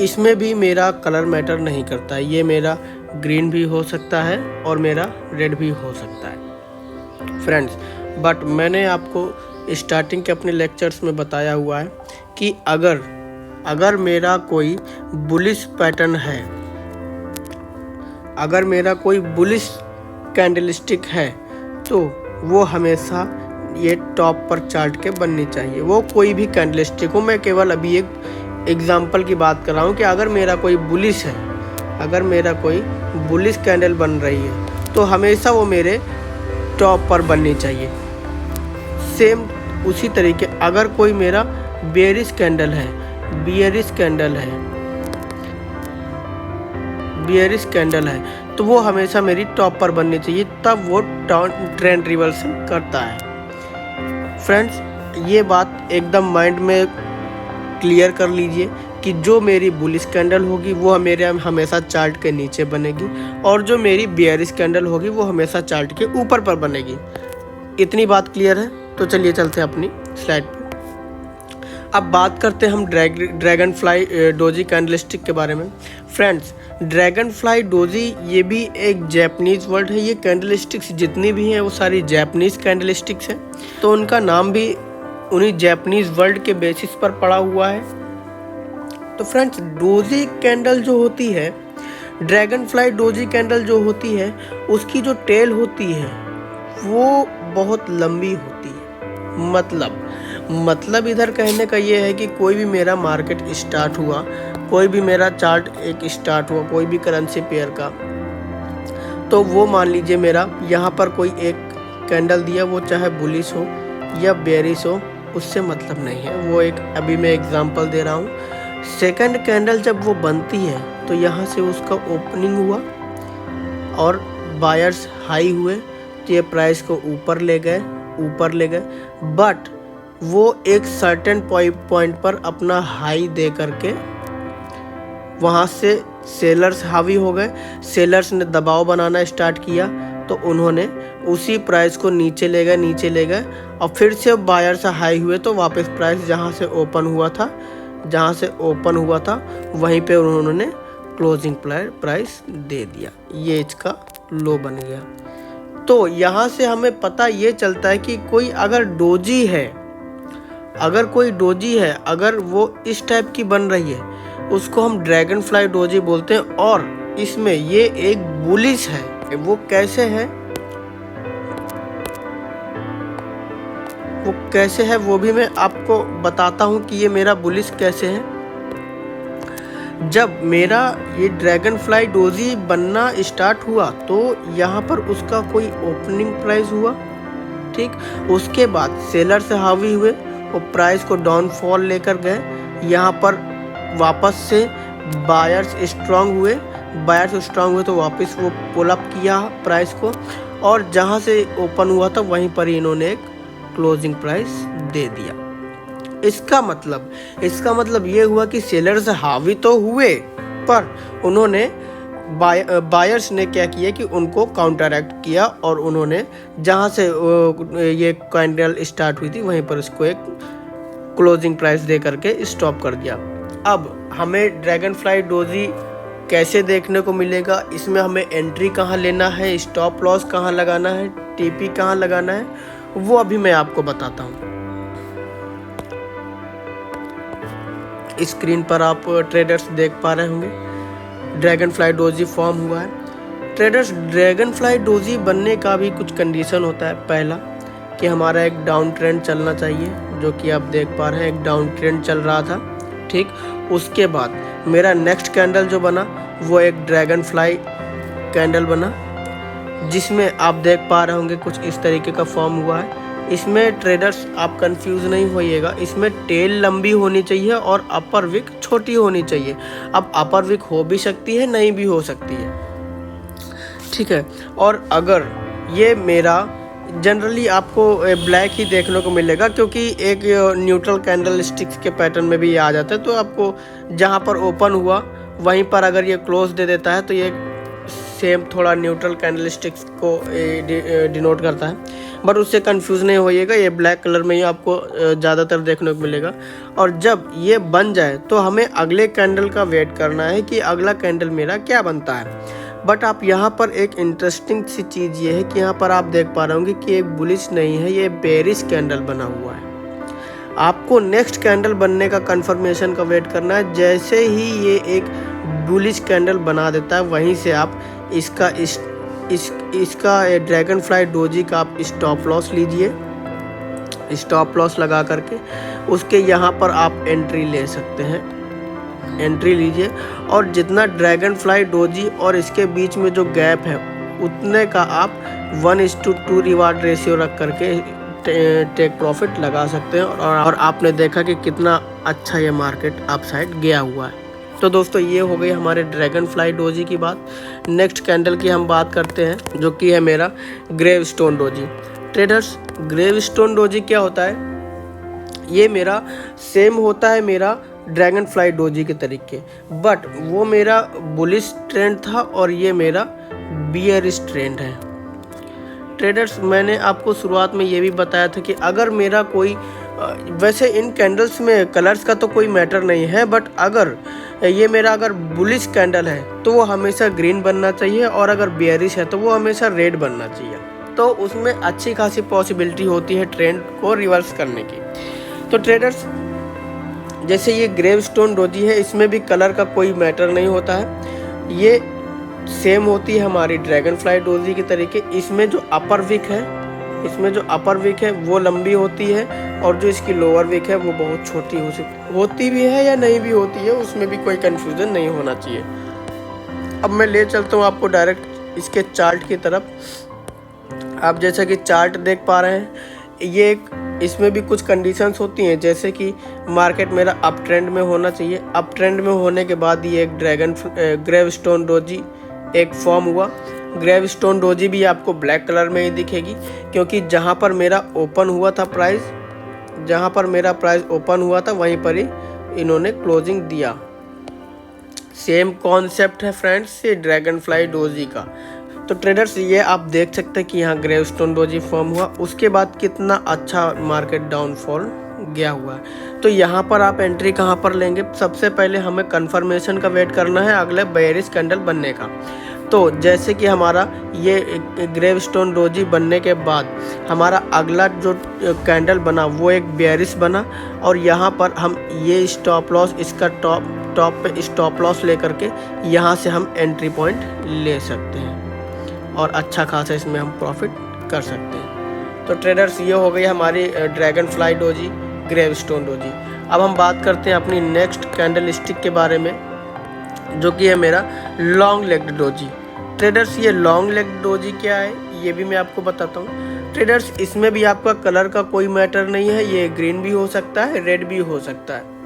इसमें भी मेरा कलर मैटर नहीं करता है, ये मेरा ग्रीन भी हो सकता है और मेरा रेड भी हो सकता है फ्रेंड्स। बट मैंने आपको स्टार्टिंग के अपने लेक्चर्स में बताया हुआ है कि अगर मेरा कोई बुलिश पैटर्न है, अगर मेरा कोई बुलिश कैंडलस्टिक है तो वो हमेशा ये टॉप पर चार्ट के बननी चाहिए, वो कोई भी कैंडलस्टिक हो। मैं केवल अभी एक एग्जांपल की बात कर रहा हूँ कि अगर मेरा कोई बुलिश है, अगर मेरा कोई बुलिश कैंडल बन रही है तो हमेशा वो मेरे टॉप पर बननी चाहिए। सेम उसी तरीके अगर कोई मेरा बियरिश कैंडल है तो वो हमेशा मेरी टॉप पर बननी चाहिए, तब वो ट्रेंड रिवर्सल करता है। फ्रेंड्स, ये बात एकदम माइंड में क्लियर कर लीजिए कि जो मेरी बुलिश कैंडल होगी वो मेरे हमेशा चार्ट के नीचे बनेगी, और जो मेरी बियरिश कैंडल होगी वो हमेशा चार्ट के ऊपर पर बनेगी। इतनी बात क्लियर है? तो चलिए चलते हैं अपनी स्लाइड पे। अब बात करते हैं हम ड्रैगन फ्लाई डोजी कैंडलस्टिक के बारे में। फ्रेंड्स, ड्रैगन फ्लाई डोजी ये भी एक जैपनीज़ वर्ड है। ये कैंडलस्टिक्स जितनी भी हैं वो सारी जैपनीज़ कैंडलस्टिक्स हैं, तो उनका नाम भी उन्हीं जैपनीज़ वर्ड के बेसिस पर पड़ा हुआ है। तो फ्रेंड्स, डोजी कैंडल जो होती है, ड्रैगन फ्लाई डोजी कैंडल जो होती है, उसकी जो टेल होती है वो बहुत लंबी होती है। मतलब इधर कहने का ये है कि कोई भी मेरा मार्केट स्टार्ट हुआ, कोई भी मेरा चार्ट एक स्टार्ट हुआ, कोई भी करेंसी पेयर का, तो वो मान लीजिए मेरा यहाँ पर कोई एक कैंडल दिया, वो चाहे बुलिश हो या बेरिश हो, उससे मतलब नहीं है। वो एक अभी मैं एग्जांपल दे रहा हूँ। सेकंड कैंडल जब वो बनती है तो यहाँ से उसका ओपनिंग हुआ और बायर्स हाई हुए, तो ये प्राइस को ऊपर ले गए, बट वो एक सर्टेन पॉइंट पर अपना हाई दे करके वहाँ से सेलर्स हावी हो गए। सेलर्स ने दबाव बनाना स्टार्ट किया, तो उन्होंने उसी प्राइस को नीचे ले गए और फिर से बायर्स हाई हुए, तो वापस प्राइस जहाँ से ओपन हुआ था वहीं पे उन्होंने क्लोजिंग प्राइस दे दिया। ये इसका लो बन गया। तो यहाँ से हमें पता ये चलता है कि कोई अगर डोजी है, अगर वो इस टाइप की बन रही है, उसको हम ड्रैगन फ्लाई डोजी बोलते हैं। और इसमें ये एक बुलिश है। वो कैसे है वो भी मैं आपको बताता हूँ कि ये मेरा बुलिश कैसे है। जब मेरा ये ड्रैगन फ्लाई डोजी बनना स्टार्ट हुआ तो यहाँ पर उसका कोई ओपनिंग प्राइस हुआ, ठीक। उसके बाद सेलर से हावी हुए, वो प्राइस को डाउनफॉल लेकर गए। यहाँ पर वापस से बायर्स स्ट्रांग हुए तो वापस वो पुल अप किया प्राइस को, और जहाँ से ओपन हुआ था वहीं पर इन्होंने एक क्लोजिंग प्राइस दे दिया। इसका मतलब ये हुआ कि सेलर्स हावी तो हुए, पर उन्होंने बायर्स ने क्या किया कि उनको काउंटरएक्ट किया और उन्होंने जहाँ से ये कैंडल स्टार्ट हुई थी वहीं पर उसको एक क्लोजिंग प्राइस दे करके स्टॉप कर दिया। अब हमें ड्रैगन फ्लाई डोजी कैसे देखने को मिलेगा, इसमें हमें एंट्री कहाँ लेना है, स्टॉप लॉस कहाँ लगाना है, टीपी कहाँ लगाना है, वो अभी मैं आपको बताता हूँ। स्क्रीन पर आप ट्रेडर्स देख पा रहे होंगे, ड्रैगन फ्लाई डोजी फॉर्म हुआ है। ट्रेडर्स, ड्रैगन फ्लाई डोजी बनने का भी कुछ कंडीशन होता है। पहला कि हमारा एक डाउन ट्रेंड चलना चाहिए, जो कि आप देख पा रहे हैं एक डाउन ट्रेंड चल रहा था, ठीक। उसके बाद मेरा नेक्स्ट कैंडल जो बना वो एक ड्रैगन फ्लाई कैंडल बना, जिसमें आप देख पा रहे होंगे कुछ इस तरीके का फॉर्म हुआ है। इसमें ट्रेडर्स आप कंफ्यूज नहीं होइएगा, इसमें टेल लंबी होनी चाहिए और अपर विक छोटी होनी चाहिए। अब अपर विक हो भी सकती है, नहीं भी हो सकती है, ठीक है। और अगर ये मेरा जनरली आपको ब्लैक ही देखने को मिलेगा, क्योंकि एक न्यूट्रल कैंडल स्टिक्स के पैटर्न में भी ये आ जाता है। तो आपको जहाँ पर ओपन हुआ वहीं पर अगर ये क्लोज दे देता है तो ये सेम थोड़ा न्यूट्रल कैंडल स्टिक्स को डिनोट करता है, बट उससे कंफ्यूज नहीं होइएगा। ये ब्लैक कलर में ही आपको ज़्यादातर देखने को मिलेगा। और जब ये बन जाए तो हमें अगले कैंडल का वेट करना है कि अगला कैंडल मेरा क्या बनता है। बट आप यहाँ पर एक इंटरेस्टिंग सी चीज़ ये है कि यहाँ पर आप देख पा रहे होंगे कि एक बुलिश नहीं है, ये बेरिश कैंडल बना हुआ है। आपको नेक्स्ट कैंडल बनने का कंफर्मेशन का वेट करना है। जैसे ही ये एक बुलिश कैंडल बना देता है, वहीं से आप इसका ड्रैगन फ्लाई डोजी का आप स्टॉप लॉस लीजिए। स्टॉप लॉस लगा करके उसके यहाँ पर आप एंट्री ले सकते हैं, एंट्री लीजिए। और जितना ड्रैगन फ्लाई डोजी और इसके बीच में जो गैप है उतने का आप 1:2 रिवार्ड रेशियो रख करके टेक प्रॉफिट लगा सकते हैं। और आपने देखा कि कितना अच्छा ये मार्केट अप साइड गया हुआ है। तो दोस्तों, ये हो गई हमारे ड्रैगन फ्लाई डोजी की बात। नेक्स्ट कैंडल की हम बात करते हैं, जो कि है मेरा gravestone doji. Traders, gravestone doji क्या होता है? ये मेरा सेम होता है मेरा ड्रैगन फ्लाई डोजी के तरीके, बट वो मेरा बुलिश ट्रेंड था और ये मेरा बियरिश ट्रेंड है। ट्रेडर्स, मैंने आपको शुरुआत में ये भी बताया था कि अगर मेरा कोई वैसे इन कैंडल्स में कलर्स का तो कोई मैटर नहीं है, बट अगर ये मेरा अगर बुलिश कैंडल है तो वो हमेशा ग्रीन बनना चाहिए, और अगर बेयरिश है तो वो हमेशा रेड बनना चाहिए। तो उसमें अच्छी खासी पॉसिबिलिटी होती है ट्रेंड को रिवर्स करने की। तो ट्रेडर्स, जैसे ये ग्रेवस्टोन डोजी है, इसमें भी कलर का कोई मैटर नहीं होता है। ये सेम होती है हमारी ड्रैगन फ्लाई डोजी के तरीके। इसमें जो अपर विक है वो लंबी होती है, और जो इसकी लोअर विक है वो बहुत छोटी होती भी है या नहीं भी होती है, उसमें भी कोई कंफ्यूजन नहीं होना चाहिए। अब मैं ले चलता हूँ आपको डायरेक्ट इसके चार्ट की तरफ। आप जैसा कि चार्ट देख पा रहे हैं, ये एक इसमें भी कुछ कंडीशंस होती हैं, जैसे कि मार्केट मेरा अप ट्रेंड में होना चाहिए। अप ट्रेंड में होने के बाद ये एक ग्रेवस्टोन डोजी एक फॉर्म हुआ। ग्रेवस्टोन डोजी भी आपको ब्लैक कलर में ही दिखेगी, क्योंकि जहाँ पर मेरा ओपन हुआ था प्राइस वहीं पर ही इन्होंने क्लोजिंग दिया। सेम कॉन्सेप्ट है फ्रेंड्स ये ड्रैगन फ्लाई डोजी का। तो ट्रेडर्स, ये आप देख सकते हैं कि यहाँ ग्रेवस्टोन डोजी फॉर्म हुआ, उसके बाद कितना अच्छा मार्केट डाउनफॉल गया हुआ है। तो यहाँ पर आप एंट्री कहाँ पर लेंगे? सबसे पहले हमें कंफर्मेशन का वेट करना है अगले बेयरिश कैंडल बनने का। तो जैसे कि हमारा ये ग्रेवस्टोन डोजी बनने के बाद हमारा अगला जो कैंडल बना वो एक बेयरिश बना, और यहाँ पर हम ये स्टॉप लॉस, इसका टॉप पे स्टॉप लॉस लेकर के यहाँ से हम एंट्री पॉइंट ले सकते हैं, और अच्छा खासा इसमें हम प्रॉफिट कर सकते हैं। तो ट्रेडर्स, ये हो गई हमारी dragon fly doji, gravestone doji. अब हम बात करते हैं अपनी नेक्स्ट कैंडल स्टिक के बारे में, जो कि है मेरा लॉन्ग लेग्ड डोजी। ट्रेडर्स, ये लॉन्ग लेग्ड डोजी क्या है ये भी मैं आपको बताता हूँ। ट्रेडर्स, इसमें भी आपका कलर का कोई मैटर नहीं है, ये ग्रीन भी हो सकता है, रेड भी हो सकता है।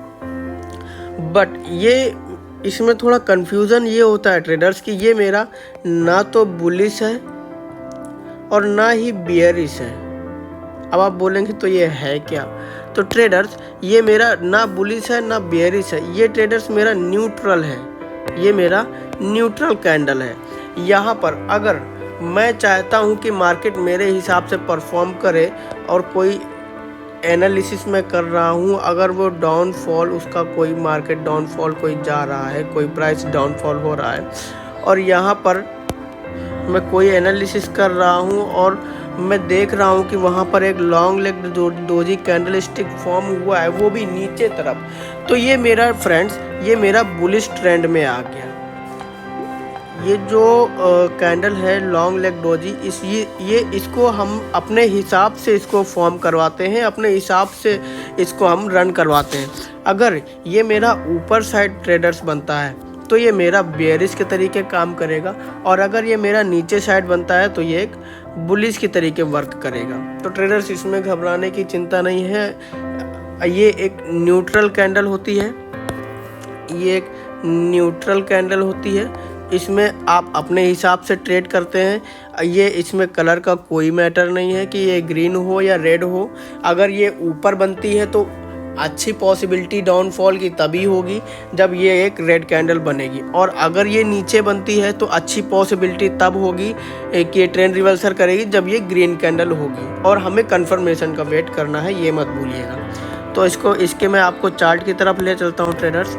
बट ये इसमें थोड़ा कंफ्यूजन ये होता है ट्रेडर्स कि ये मेरा ना तो बुलिश है और ना ही बियरिश है। अब आप बोलेंगे तो ये है क्या? तो ट्रेडर्स, ये मेरा ना बुलिश है ना बियरिश है, ये ट्रेडर्स मेरा न्यूट्रल है, ये मेरा न्यूट्रल कैंडल है। यहाँ पर अगर मैं चाहता हूँ कि मार्केट मेरे हिसाब से परफॉर्म करे, और कोई एनालिसिस में कर रहा हूँ, अगर वो डाउनफॉल, उसका कोई मार्केट डाउनफॉल कोई जा रहा है, कोई प्राइस डाउनफॉल हो रहा है, और यहाँ पर मैं कोई एनालिसिस कर रहा हूँ और मैं देख रहा हूँ कि वहाँ पर एक long leg doji candle stick form हुआ है, वो भी नीचे तरफ, तो ये मेरा फ्रेंड्स, ये मेरा बुलिश ट्रेंड में आ गया। ये जो कैंडल है लॉन्ग लेग डोजी, इसको हम अपने हिसाब से इसको फॉर्म करवाते हैं, अपने हिसाब से इसको हम रन करवाते हैं। अगर ये मेरा ऊपर साइड ट्रेडर्स बनता है तो ये मेरा बेयरिश के तरीके काम करेगा, और अगर ये मेरा नीचे साइड बनता है तो ये एक बुलिश के तरीके वर्क करेगा। तो ट्रेडर्स, इसमें घबराने की चिंता नहीं है। ये एक न्यूट्रल कैंडल होती है, ये एक न्यूट्रल कैंडल होती है, इसमें आप अपने हिसाब से ट्रेड करते हैं। ये इसमें कलर का कोई मैटर नहीं है कि ये ग्रीन हो या रेड हो। अगर ये ऊपर बनती है तो अच्छी पॉसिबिलिटी डाउनफॉल की तभी होगी जब ये एक रेड कैंडल बनेगी, और अगर ये नीचे बनती है तो अच्छी पॉसिबिलिटी तब होगी कि ये ट्रेंड रिवर्सल करेगी जब ये ग्रीन कैंडल होगी, और हमें कंफर्मेशन का वेट करना है, ये मत भूलिएगा। तो इसके मैं आपको चार्ट की तरफ ले चलता हूँ ट्रेडर्स।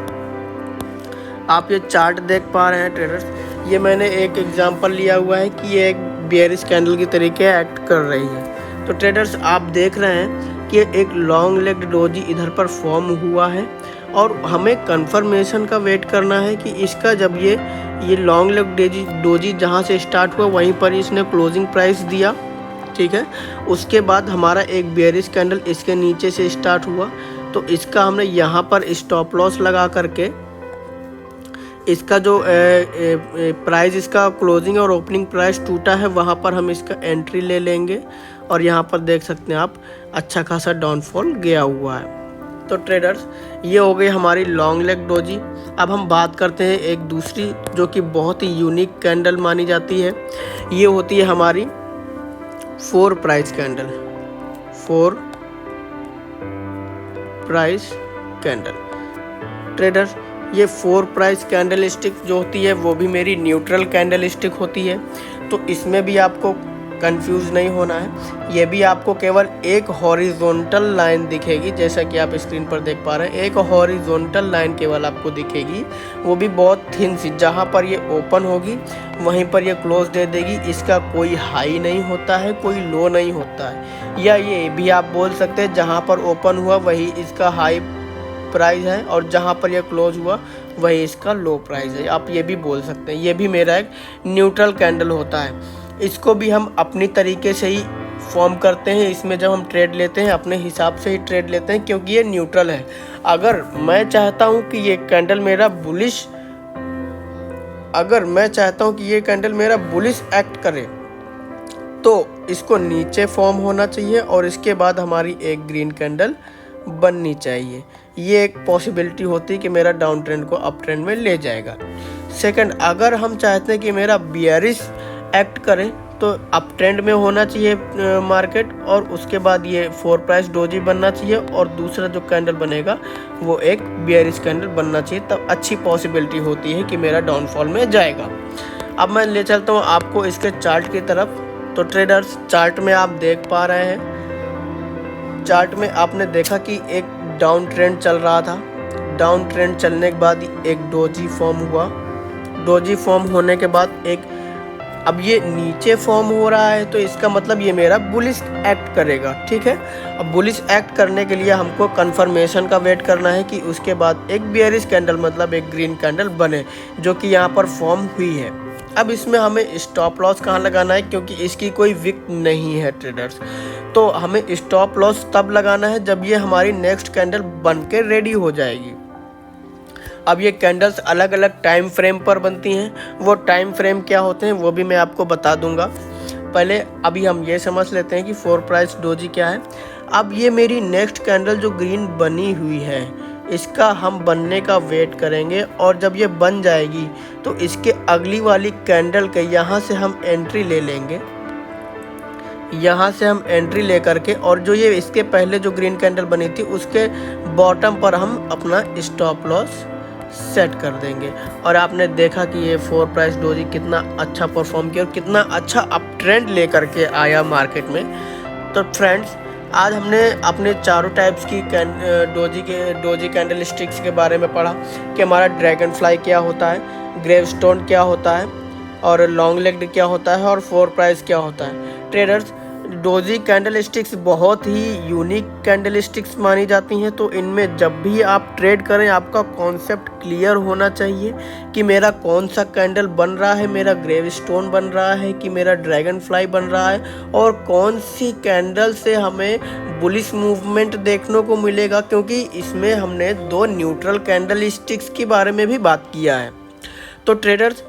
आप ये चार्ट देख पा रहे हैं ट्रेडर्स, ये मैंने एक एग्जांपल लिया हुआ है कि ये एक बेयरिश कैंडल की तरीके एक्ट कर रही है। तो ट्रेडर्स, आप देख रहे हैं कि एक लॉन्ग लेग्ड डोजी इधर पर फॉर्म हुआ है, और हमें कंफर्मेशन का वेट करना है कि इसका जब ये लॉन्ग लेग्ड डोजी जहाँ से स्टार्ट हुआ वहीं पर इसने क्लोजिंग प्राइस दिया, ठीक है। उसके बाद हमारा एक बेयरिश कैंडल इसके नीचे से स्टार्ट हुआ, तो इसका हमने यहाँ पर स्टॉप लॉस लगा करके इसका जो प्राइस, इसका क्लोजिंग और ओपनिंग प्राइस टूटा है, वहाँ पर हम इसका एंट्री ले लेंगे, और यहाँ पर देख सकते हैं आप अच्छा खासा डाउनफॉल गया हुआ है। तो ट्रेडर्स, ये हो गई हमारी लॉन्ग लेग डोजी। अब हम बात करते हैं एक दूसरी जो कि बहुत ही यूनिक कैंडल मानी जाती है, ये होती है हमारी 4 price candle. 4 price candle traders, ये 4 प्राइस कैंडल स्टिक जो होती है वो भी मेरी न्यूट्रल कैंडल स्टिक होती है। तो इसमें भी आपको कंफ्यूज नहीं होना है। ये भी आपको केवल एक हॉरिजॉन्टल लाइन दिखेगी, जैसा कि आप स्क्रीन पर देख पा रहे हैं, एक हॉरिजॉन्टल लाइन केवल आपको दिखेगी, वो भी बहुत थिन सी। जहाँ पर ये ओपन होगी वहीं पर ये क्लोज दे देगी। इसका कोई हाई नहीं होता है, कोई लो नहीं होता है। या ये भी आप बोल सकते हैं जहाँ पर ओपन हुआ वही इसका हाई प्राइस है और जहाँ पर यह क्लोज हुआ वही इसका लो प्राइस है, आप ये भी बोल सकते हैं। ये भी मेरा एक न्यूट्रल कैंडल होता है। इसको भी हम अपनी तरीके से ही फॉर्म करते हैं। इसमें जब हम ट्रेड लेते हैं अपने हिसाब से ही ट्रेड लेते हैं, क्योंकि ये न्यूट्रल है। अगर मैं चाहता हूँ कि ये कैंडल मेरा बुलिश एक्ट करे तो इसको नीचे फॉर्म होना चाहिए और इसके बाद हमारी एक ग्रीन कैंडल बननी चाहिए। ये एक पॉसिबिलिटी होती है कि मेरा डाउन ट्रेंड को अप ट्रेंड में ले जाएगा। सेकंड, अगर हम चाहते हैं कि मेरा बियरिश एक्ट करे तो अप ट्रेंड में होना चाहिए मार्केट, और उसके बाद ये 4 प्राइस डोजी बनना चाहिए और दूसरा जो कैंडल बनेगा वो एक बियरिश कैंडल बनना चाहिए, तब अच्छी पॉसिबिलिटी होती है कि मेरा डाउनफॉल में जाएगा। अब मैं ले चलता हूँ आपको इसके चार्ट की तरफ। तो ट्रेडर्स, चार्ट में आप देख पा रहे हैं, चार्ट में आपने देखा कि एक डाउन ट्रेंड चल रहा था। डाउन ट्रेंड चलने के बाद एक डोजी फॉर्म हुआ। डोजी फॉर्म होने के बाद अब ये नीचे फॉर्म हो रहा है, तो इसका मतलब ये मेरा बुलिश एक्ट करेगा। ठीक है, अब बुलिश एक्ट करने के लिए हमको कंफर्मेशन का वेट करना है कि उसके बाद एक बियरिश कैंडल मतलब एक ग्रीन कैंडल बने, जो कि यहाँ पर फॉर्म हुई है। अब इसमें हमें स्टॉप लॉस कहाँ लगाना है, क्योंकि इसकी कोई विक नहीं है ट्रेडर्स। तो हमें स्टॉप लॉस तब लगाना है जब ये हमारी नेक्स्ट कैंडल बन के रेडी हो जाएगी। अब ये कैंडल्स अलग अलग टाइम फ्रेम पर बनती हैं। वो टाइम फ्रेम क्या होते हैं वो भी मैं आपको बता दूंगा। पहले अभी हम ये समझ लेते हैं कि 4 प्राइस डोजी क्या है। अब ये मेरी नेक्स्ट कैंडल जो ग्रीन बनी हुई है, इसका हम बनने का वेट करेंगे, और जब ये बन जाएगी तो इसके अगली वाली कैंडल के यहाँ से हम एंट्री ले लेंगे। यहाँ से हम एंट्री ले करके, और जो ये इसके पहले जो ग्रीन कैंडल बनी थी उसके बॉटम पर हम अपना स्टॉप लॉस सेट कर देंगे। और आपने देखा कि ये 4 प्राइस डोजी कितना अच्छा परफॉर्म किया और कितना अच्छा अप ट्रेंड लेकर के आया मार्केट में। तो फ्रेंड्स, आज हमने अपने चारों टाइप्स की डोजी कैंडल स्टिक्स के बारे में पढ़ा कि हमारा ड्रैगन फ्लाई क्या होता है, ग्रेवस्टोन क्या होता है, और लॉन्ग लेग्ड क्या होता है, और 4 प्राइस क्या होता है। ट्रेडर्स, डोजी कैंडल स्टिक्स बहुत ही यूनिक कैंडल स्टिक्स मानी जाती हैं। तो इनमें जब भी आप ट्रेड करें आपका कॉन्सेप्ट क्लियर होना चाहिए कि मेरा कौन सा कैंडल बन रहा है, मेरा ग्रेवस्टोन बन रहा है कि मेरा ड्रैगन फ्लाई बन रहा है, और कौन सी कैंडल से हमें बुलिश मूवमेंट देखने को मिलेगा, क्योंकि इसमें हमने 2 न्यूट्रल कैंडल स्टिक्स के बारे में भी बात किया है। तो ट्रेडर्स,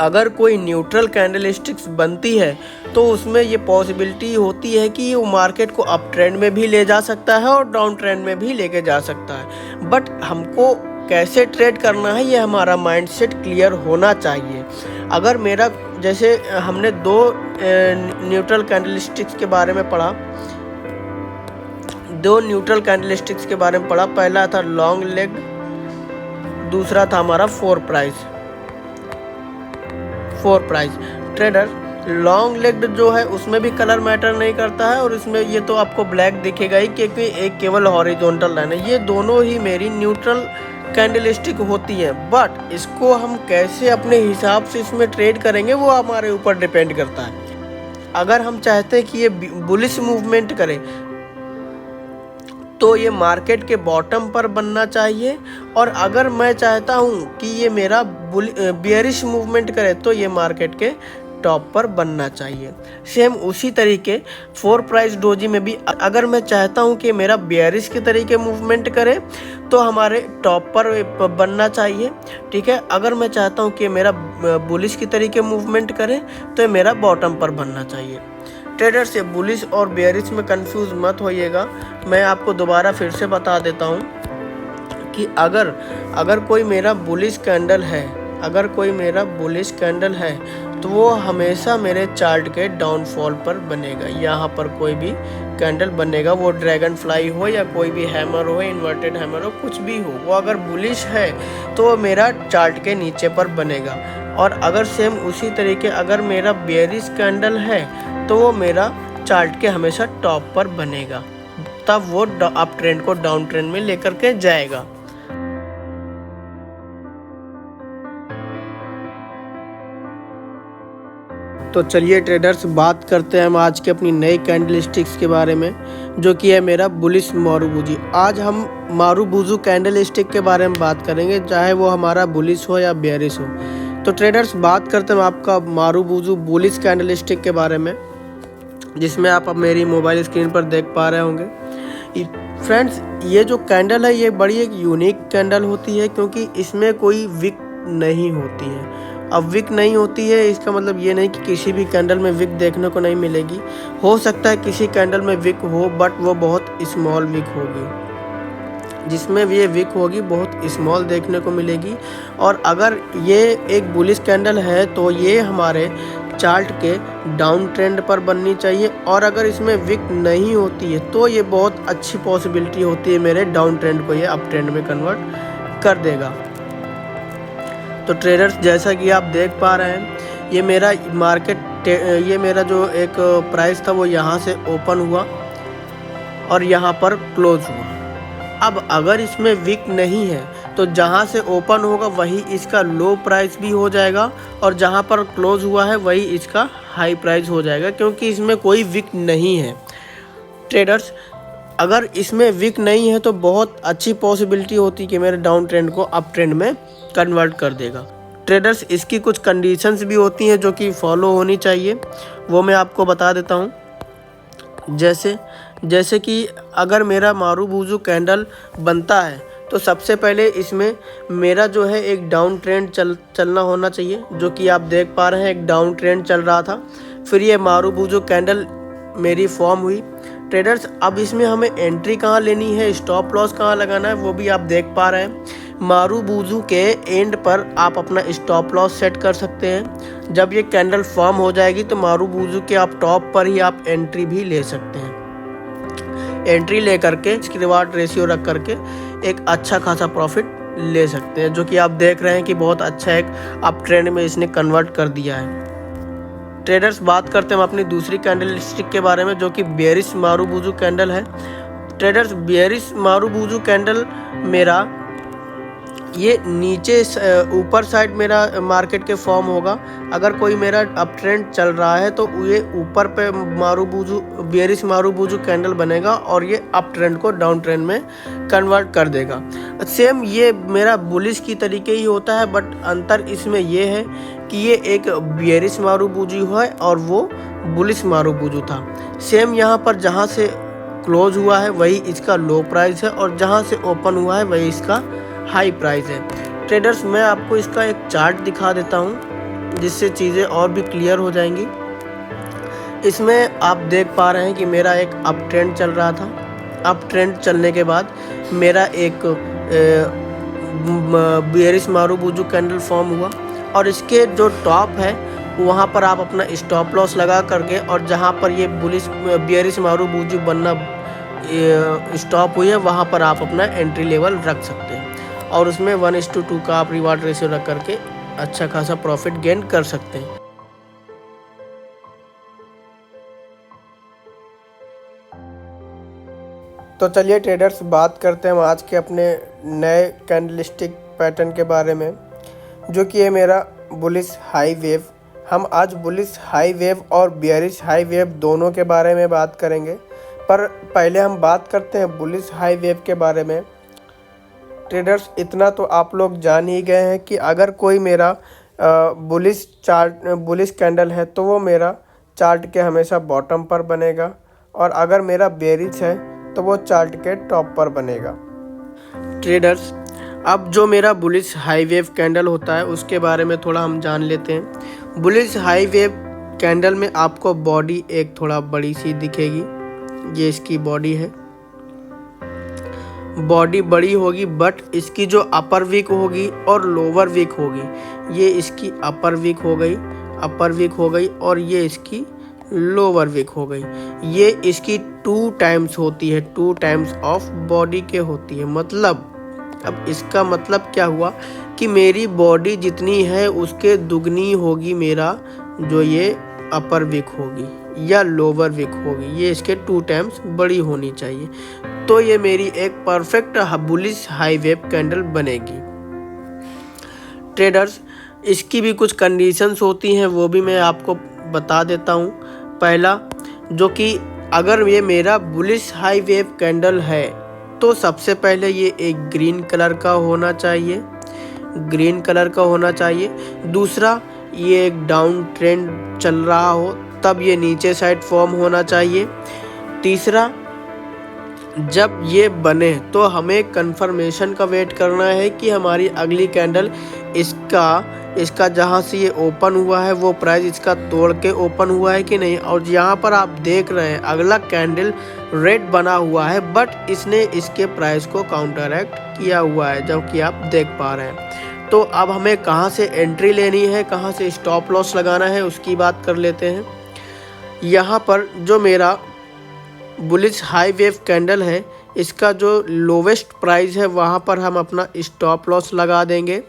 अगर कोई न्यूट्रल कैंडल स्टिक्स बनती है तो उसमें ये पॉसिबिलिटी होती है कि वो मार्केट को अप ट्रेंड में भी ले जा सकता है और डाउन ट्रेंड में भी लेके जा सकता है। बट हमको कैसे ट्रेड करना है ये हमारा माइंडसेट क्लियर होना चाहिए। अगर मेरा, जैसे हमने 2 न्यूट्रल कैंडल स्टिक्स के बारे में पढ़ा, 2 न्यूट्रल कैंडल स्टिक्स के बारे में पढ़ा। पहला था लॉन्ग लेग, दूसरा था हमारा 4 प्राइस। ट्रेडर, लॉन्ग लेग्ड जो है उसमें भी कलर मैटर नहीं करता है, और इसमें ये तो आपको ब्लैक दिखेगा ही, क्योंकि एक केवल हॉरिजॉन्टल लाइन है। ये दोनों ही मेरी न्यूट्रल कैंडल स्टिक होती हैं, बट इसको हम कैसे अपने हिसाब से इसमें ट्रेड करेंगे वो हमारे ऊपर डिपेंड करता है। अगर हम चाहते हैं कि ये बुलिश मूवमेंट करे तो ये मार्केट के बॉटम पर बनना चाहिए, और अगर मैं चाहता हूँ कि ये मेरा बियरिश मूवमेंट करे तो ये मार्केट के टॉप पर बनना चाहिए। सेम उसी तरीके 4 प्राइस डोजी में भी अगर मैं चाहता हूँ कि मेरा बियरिश के तरीके मूवमेंट करे तो हमारे टॉप पर बनना चाहिए। ठीक है, अगर मैं चाहता हूँ कि मेरा बुलिश की तरीके मूवमेंट करे तो ये मेरा बॉटम पर बनना चाहिए। ट्रेडर से बुलिश और बेयरिश में कंफ्यूज मत होइएगा। मैं आपको दोबारा फिर से बता देता हूँ कि अगर कोई मेरा बुलिश कैंडल है, तो वो हमेशा मेरे चार्ट के डाउनफॉल पर बनेगा। यहाँ पर कोई भी कैंडल बनेगा, वो ड्रैगन फ्लाई हो या कोई भी हैमर हो, इन्वर्टेड हैमर हो, कुछ भी हो, वो अगर बुलिश है तो वो मेरा चार्ट के नीचे पर बनेगा। और अगर सेम उसी तरीके अगर मेरा बेयरिश कैंडल है तो वो मेरा चार्ट के हमेशा टॉप पर बनेगा, तब वो अप ट्रेंड को डाउन ट्रेंड में लेकर के जाएगा। तो चलिए ट्रेडर्स, बात करते हैं हम आज के अपनी नई कैंडलस्टिक्स के बारे में, जो कि है मेरा बुलिश मारुबुजू। आज हम मारुबुजू कैंडलस्टिक के बारे में बात करेंगे, चाहे वो हमारा बुलिश हो या बेयरिश हो। तो ट्रेडर्स, बात करते हैं आपका मारुबुजू बुलिश कैंडलस्टिक के बारे में, जिसमें आप अब मेरी मोबाइल स्क्रीन पर देख पा रहे होंगे। फ्रेंड्स, ये जो कैंडल है ये बड़ी एक यूनिक कैंडल होती है, क्योंकि इसमें कोई विक नहीं होती है। अब विक नहीं होती है इसका मतलब ये नहीं कि किसी भी कैंडल में विक देखने को नहीं मिलेगी। हो सकता है किसी कैंडल में विक हो, बट वो बहुत स्मॉल विक होगी। जिसमें भी ये विक होगी बहुत स्मॉल देखने को मिलेगी। और अगर ये एक बुलिश कैंडल है तो ये हमारे चार्ट के डाउन ट्रेंड पर बननी चाहिए, और अगर इसमें विक नहीं होती है तो ये बहुत अच्छी पॉसिबिलिटी होती है मेरे डाउन ट्रेंड को ये अप ट्रेंड में कन्वर्ट कर देगा। तो ट्रेडर्स, जैसा कि आप देख पा रहे हैं, ये मेरा ये मेरा जो एक प्राइस था वो यहाँ से ओपन हुआ और यहाँ पर क्लोज हुआ। अब अगर इसमें विक नहीं है तो जहाँ से ओपन होगा वही इसका लो प्राइस भी हो जाएगा, और जहाँ पर क्लोज हुआ है वही इसका हाई प्राइस हो जाएगा, क्योंकि इसमें कोई विक नहीं है। ट्रेडर्स, अगर इसमें विक नहीं है तो बहुत अच्छी पॉसिबिलिटी होती है कि मेरे डाउन ट्रेंड को अप ट्रेंड में कन्वर्ट कर देगा। ट्रेडर्स, इसकी कुछ कंडीशंस भी होती हैं जो कि फॉलो होनी चाहिए, वो मैं आपको बता देता हूँ। जैसे कि अगर मेरा मारुबुजू कैंडल बनता है तो सबसे पहले इसमें मेरा जो है एक डाउन ट्रेंड चलना होना चाहिए, जो कि आप देख पा रहे हैं एक डाउन ट्रेंड चल रहा था। फिर ये मारुबुजू कैंडल मेरी फॉर्म हुई। ट्रेडर्स, अब इसमें हमें एंट्री कहाँ लेनी है, स्टॉप लॉस कहाँ लगाना है, वो भी आप देख पा रहे हैं। मारुबुजू के एंड पर आप अपना स्टॉप लॉस सेट कर सकते हैं। जब ये कैंडल फॉर्म हो जाएगी तो मारुबुजू के आप टॉप पर ही आप एंट्री भी ले सकते हैं। एंट्री ले करके इसकी रिवार्ड रेशियो रख करके एक अच्छा खासा प्रॉफिट ले सकते हैं, जो कि आप देख रहे हैं कि बहुत अच्छा एक अप ट्रेंड में इसने कन्वर्ट कर दिया है। ट्रेडर्स, बात करते हैं हम अपनी दूसरी कैंडल स्टिक के बारे में, जो कि बेयरिश मारुबुजू कैंडल है। ट्रेडर्स, बेयरिश मारुबुजू कैंडल मेरा ये नीचे ऊपर साइड मेरा मार्केट के फॉर्म होगा। अगर कोई मेरा अप ट्रेंड चल रहा है तो ये ऊपर पे बेयरिश मारुबुजू कैंडल बनेगा और ये अप ट्रेंड को डाउन ट्रेंड में कन्वर्ट कर देगा। सेम ये मेरा बुलिश की तरीके ही होता है, बट अंतर इसमें ये है कि ये एक बेयरिश मारुबुजू है और वो बुलिश मारुबुजू था। सेम यहाँ पर जहाँ से क्लोज हुआ है वही इसका लो प्राइस है, और जहाँ से ओपन हुआ है वही इसका हाई प्राइस है। ट्रेडर्स, मैं आपको इसका एक चार्ट दिखा देता हूँ जिससे चीज़ें और भी क्लियर हो जाएंगी। इसमें आप देख पा रहे हैं कि मेरा एक अप ट्रेंड चल रहा था। अप ट्रेंड चलने के बाद मेरा एक बेयरिश मारुबुजू कैंडल फॉर्म हुआ, और इसके जो टॉप है वहाँ पर आप अपना स्टॉप लॉस लगा करके, और जहाँ पर ये बेयरिश मारुबुजू बनना स्टॉप हुई है वहाँ पर आप अपना एंट्री लेवल रख सकते हैं, और उसमें 1:2 का आप रिवार्ड रेशियो रख करके अच्छा खासा प्रॉफिट गेन कर सकते हैं। तो चलिए ट्रेडर्स, बात करते हैं हम आज के अपने नए कैंडलस्टिक पैटर्न के बारे में, जो कि है मेरा बुलिश हाई वेव। हम आज बुलिश हाई वेव और बेयरिश हाई वेव दोनों के बारे में बात करेंगे, पर पहले हम बात करते हैं बुलिश हाई वेव के बारे में। ट्रेडर्स, इतना तो आप लोग जान ही गए हैं कि अगर कोई मेरा बुलिश कैंडल है तो वो मेरा चार्ट के हमेशा बॉटम पर बनेगा, और अगर मेरा बेयरिश है तो वो चार्ट के टॉप पर बनेगा। ट्रेडर्स, अब जो मेरा बुलिश हाई वेव कैंडल होता है उसके बारे में थोड़ा हम जान लेते हैं। बुलिश हाई वेव कैंडल में आपको बॉडी एक थोड़ा बड़ी सी दिखेगी। ये इसकी बॉडी है, बॉडी बड़ी होगी, बट इसकी जो अपर वीक होगी और लोअर वीक होगी, ये इसकी अपर वीक हो गई और ये इसकी लोअर वीक हो गई। ये इसकी 2 टाइम्स होती है, 2 टाइम्स ऑफ बॉडी के होती है। मतलब अब इसका मतलब क्या हुआ कि मेरी बॉडी जितनी है उसके दुगनी होगी मेरा जो ये अपर विक होगी या लोअर विक होगी, ये इसके 2 टाइम्स बड़ी होनी चाहिए, तो ये मेरी एक perfect bullish high wave candle बनेगी। ट्रेडर्स, इसकी भी कुछ कंडीशंस होती हैं, वो भी मैं आपको बता देता हूँ। पहला, जो कि अगर ये मेरा बुलिश हाई वेव कैंडल है तो सबसे पहले ये एक ग्रीन कलर का होना चाहिए, ग्रीन कलर का होना चाहिए। दूसरा, ये एक डाउन ट्रेंड चल रहा हो तब ये नीचे साइड फॉर्म होना चाहिए। तीसरा, जब ये बने तो हमें कंफर्मेशन का वेट करना है कि हमारी अगली कैंडल इसका जहाँ से ये ओपन हुआ है वो प्राइस इसका तोड़ के ओपन हुआ है कि नहीं। और यहाँ पर आप देख रहे हैं अगला कैंडल रेड बना हुआ है, बट इसने इसके प्राइस को काउंटरएक्ट किया हुआ है, जो कि आप देख पा रहे हैं। तो अब हमें कहाँ से एंट्री लेनी है, कहाँ से स्टॉप लॉस लगाना है, उसकी बात कर लेते हैं। यहाँ पर जो मेरा बुलिश हाई वेव कैंडल है, इसका जो लोवेस्ट प्राइस है वहाँ पर हम अपना स्टॉप लॉस लगा देंगे,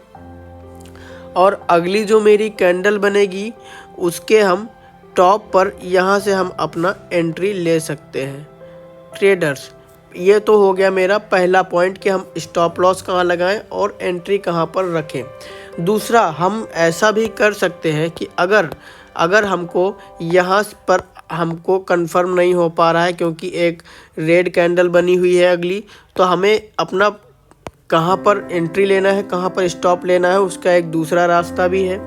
और अगली जो मेरी कैंडल बनेगी उसके हम टॉप पर यहाँ से हम अपना एंट्री ले सकते हैं। ट्रेडर्स, ये तो हो गया मेरा पहला पॉइंट कि हम स्टॉप लॉस कहाँ लगाएं और एंट्री कहाँ पर रखें। दूसरा, हम ऐसा भी कर सकते हैं कि अगर हमको यहाँ पर हमको कंफर्म नहीं हो पा रहा है क्योंकि एक रेड कैंडल बनी हुई है अगली, तो हमें अपना कहाँ पर एंट्री लेना है, कहाँ पर स्टॉप लेना है, उसका एक दूसरा रास्ता भी है।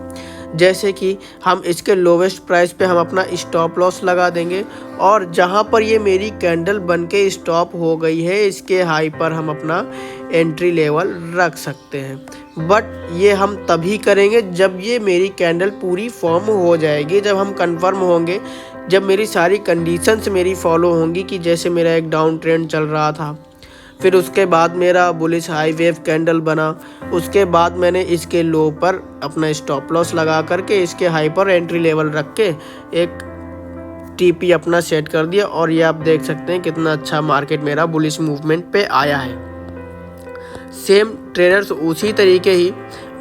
जैसे कि हम इसके लोवेस्ट प्राइस पे हम अपना स्टॉप लॉस लगा देंगे, और जहाँ पर ये मेरी कैंडल बन के स्टॉप हो गई है इसके हाई पर हम अपना एंट्री लेवल रख सकते हैं। बट ये हम तभी करेंगे जब ये मेरी कैंडल पूरी फॉर्म हो जाएगी, जब हम कंफर्म होंगे, जब मेरी सारी कंडीशंस मेरी फॉलो होंगी कि जैसे मेरा एक डाउन ट्रेंड चल रहा था, फिर उसके बाद मेरा बुलिश हाई वेव कैंडल बना, उसके बाद मैंने इसके लो पर अपना स्टॉप लॉस लगा करके इसके हाई पर एंट्री लेवल रख के एक टीपी अपना सेट कर दिया, और ये आप देख सकते हैं कितना अच्छा मार्केट मेरा बुलिश मूवमेंट पे आया है। सेम ट्रेडर्स, उसी तरीके ही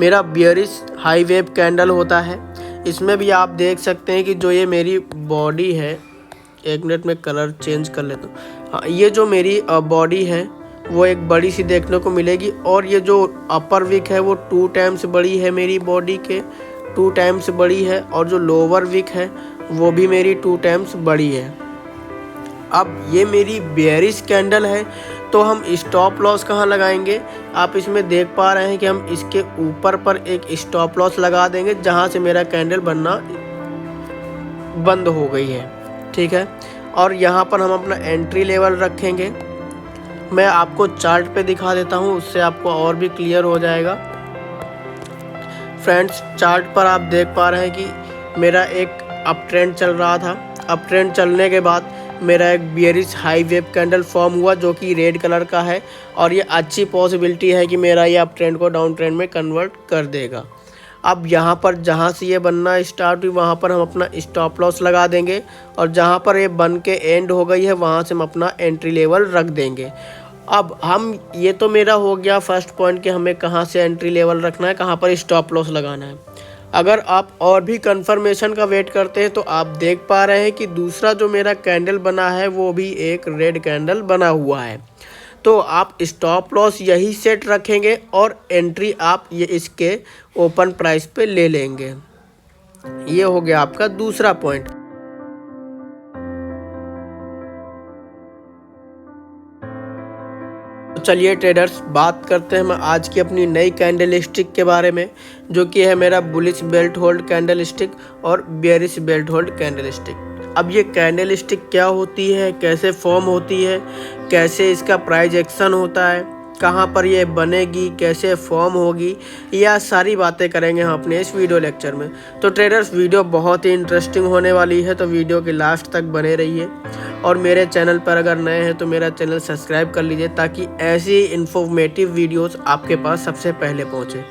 मेरा बियरिश हाई वेव कैंडल होता है। इसमें भी आप देख सकते हैं कि जो ये मेरी बॉडी है, एक मिनट में कलर चेंज कर लेता हूँ। हाँ, ये जो मेरी बॉडी है वो एक बड़ी सी देखने को मिलेगी, और ये जो अपर विक है वो 2 टाइम्स बड़ी है, मेरी बॉडी के 2 टाइम्स बड़ी है, और जो लोअर विक है वो भी मेरी 2 टाइम्स बड़ी है। अब ये मेरी बेयरिश कैंडल है, तो हम स्टॉप लॉस कहाँ लगाएंगे? आप इसमें देख पा रहे हैं कि हम इसके ऊपर पर एक स्टॉप लॉस लगा देंगे जहाँ से मेरा कैंडल बनना बंद हो गई है, ठीक है। और यहाँ पर हम अपना एंट्री लेवल रखेंगे। मैं आपको चार्ट पे दिखा देता हूँ, उससे आपको और भी क्लियर हो जाएगा। फ्रेंड्स, चार्ट पर आप देख पा रहे हैं कि मेरा एक अप ट्रेंड चल रहा था। अप ट्रेंड चलने के बाद मेरा एक bearish high wave candle form हुआ जो कि रेड कलर का है, और ये अच्छी पॉसिबिलिटी है कि मेरा ये अप ट्रेंड को डाउन ट्रेंड में कन्वर्ट कर देगा। अब यहाँ पर जहाँ से ये बनना स्टार्ट हुई वहाँ पर हम अपना स्टॉप लॉस लगा देंगे, और जहाँ पर ये बन के एंड हो गई है वहाँ से हम अपना एंट्री लेवल रख देंगे। अब हम, ये तो मेरा हो गया फर्स्ट पॉइंट कि हमें कहाँ से एंट्री लेवल रखना है, कहाँ पर स्टॉप लॉस लगाना है। अगर आप और भी कंफर्मेशन का वेट करते हैं तो आप देख पा रहे हैं कि दूसरा जो मेरा कैंडल बना है वो भी एक रेड कैंडल बना हुआ है, तो आप स्टॉप लॉस यही सेट रखेंगे और एंट्री आप ये इसके ओपन प्राइस पे ले लेंगे। ये हो गया आपका दूसरा पॉइंट। चलिए ट्रेडर्स, बात करते हैं हम आज की अपनी नई कैंडल स्टिक के बारे में, जो कि है मेरा bullish belt hold candlestick और bearish belt hold candlestick. अब ये कैंडल स्टिक क्या होती है, कैसे फॉर्म होती है, कैसे इसका प्राइस एक्शन होता है, कहाँ पर ये बनेगी, कैसे फॉर्म होगी, यह सारी बातें करेंगे हम अपने इस वीडियो लेक्चर में। तो ट्रेडर्स, वीडियो बहुत ही इंटरेस्टिंग होने वाली है, तो वीडियो के लास्ट तक बने रहिए। और मेरे चैनल पर अगर नए हैं तो मेरा चैनल सब्सक्राइब कर लीजिए ताकि ऐसी इन्फॉर्मेटिव वीडियोस आपके पास सबसे पहले पहुंचे।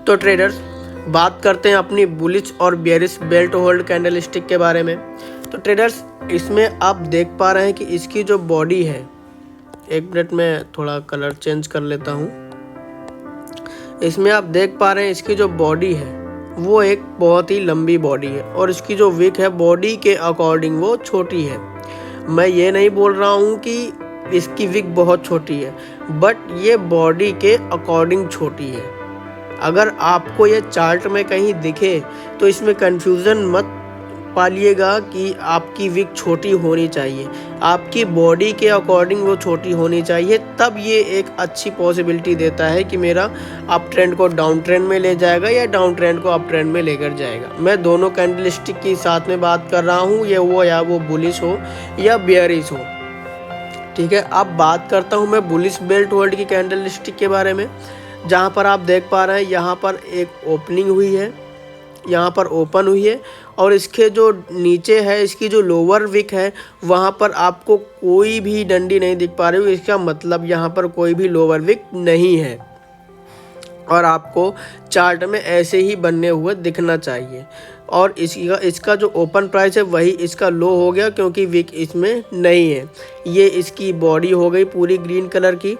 तो ट्रेडर्स, बात करते हैं अपनी बुलिश और bearish belt hold candle stick के बारे में। तो ट्रेडर्स, इसमें आप देख पा रहे हैं कि इसकी जो बॉडी है, एक मिनट में थोड़ा कलर चेंज कर लेता हूँ। इसमें आप देख पा रहे हैं इसकी जो बॉडी है वो एक बहुत ही लंबी बॉडी है और इसकी जो विक है बॉडी के अकॉर्डिंग वो छोटी है। मैं ये नहीं बोल रहा हूँ कि इसकी विक बहुत छोटी है, बट ये बॉडी के अकॉर्डिंग छोटी है। अगर आपको ये चार्ट में कहीं दिखे तो इसमें कंफ्यूजन मत पालिएगा कि आपकी विक छोटी होनी चाहिए, आपकी बॉडी के अकॉर्डिंग वो छोटी होनी चाहिए। तब ये एक अच्छी पॉसिबिलिटी देता है कि मेरा अप ट्रेंड को डाउन ट्रेंड में ले जाएगा या डाउन ट्रेंड को अप ट्रेंड में लेकर जाएगा। मैं दोनों कैंडलस्टिक की साथ में बात कर रहा हूँ, या वो बुलिश हो या बेयरिश हो। ठीक है, अब बात करता हूँ मैं बुलिश बेल्ट होल्ड की कैंडलस्टिक के बारे में, जहाँ पर आप देख पा रहे हैं यहाँ पर एक ओपनिंग हुई है, यहाँ पर ओपन हुई है और इसके जो नीचे है इसकी जो लोअर विक है वहाँ पर आपको कोई भी डंडी नहीं दिख पा रही है। इसका मतलब यहाँ पर कोई भी लोअर विक नहीं है और आपको चार्ट में ऐसे ही बनने हुए दिखना चाहिए। और इसका जो ओपन प्राइस है वही इसका लो हो गया क्योंकि विक इसमें नहीं है। ये इसकी बॉडी हो गई पूरी ग्रीन कलर की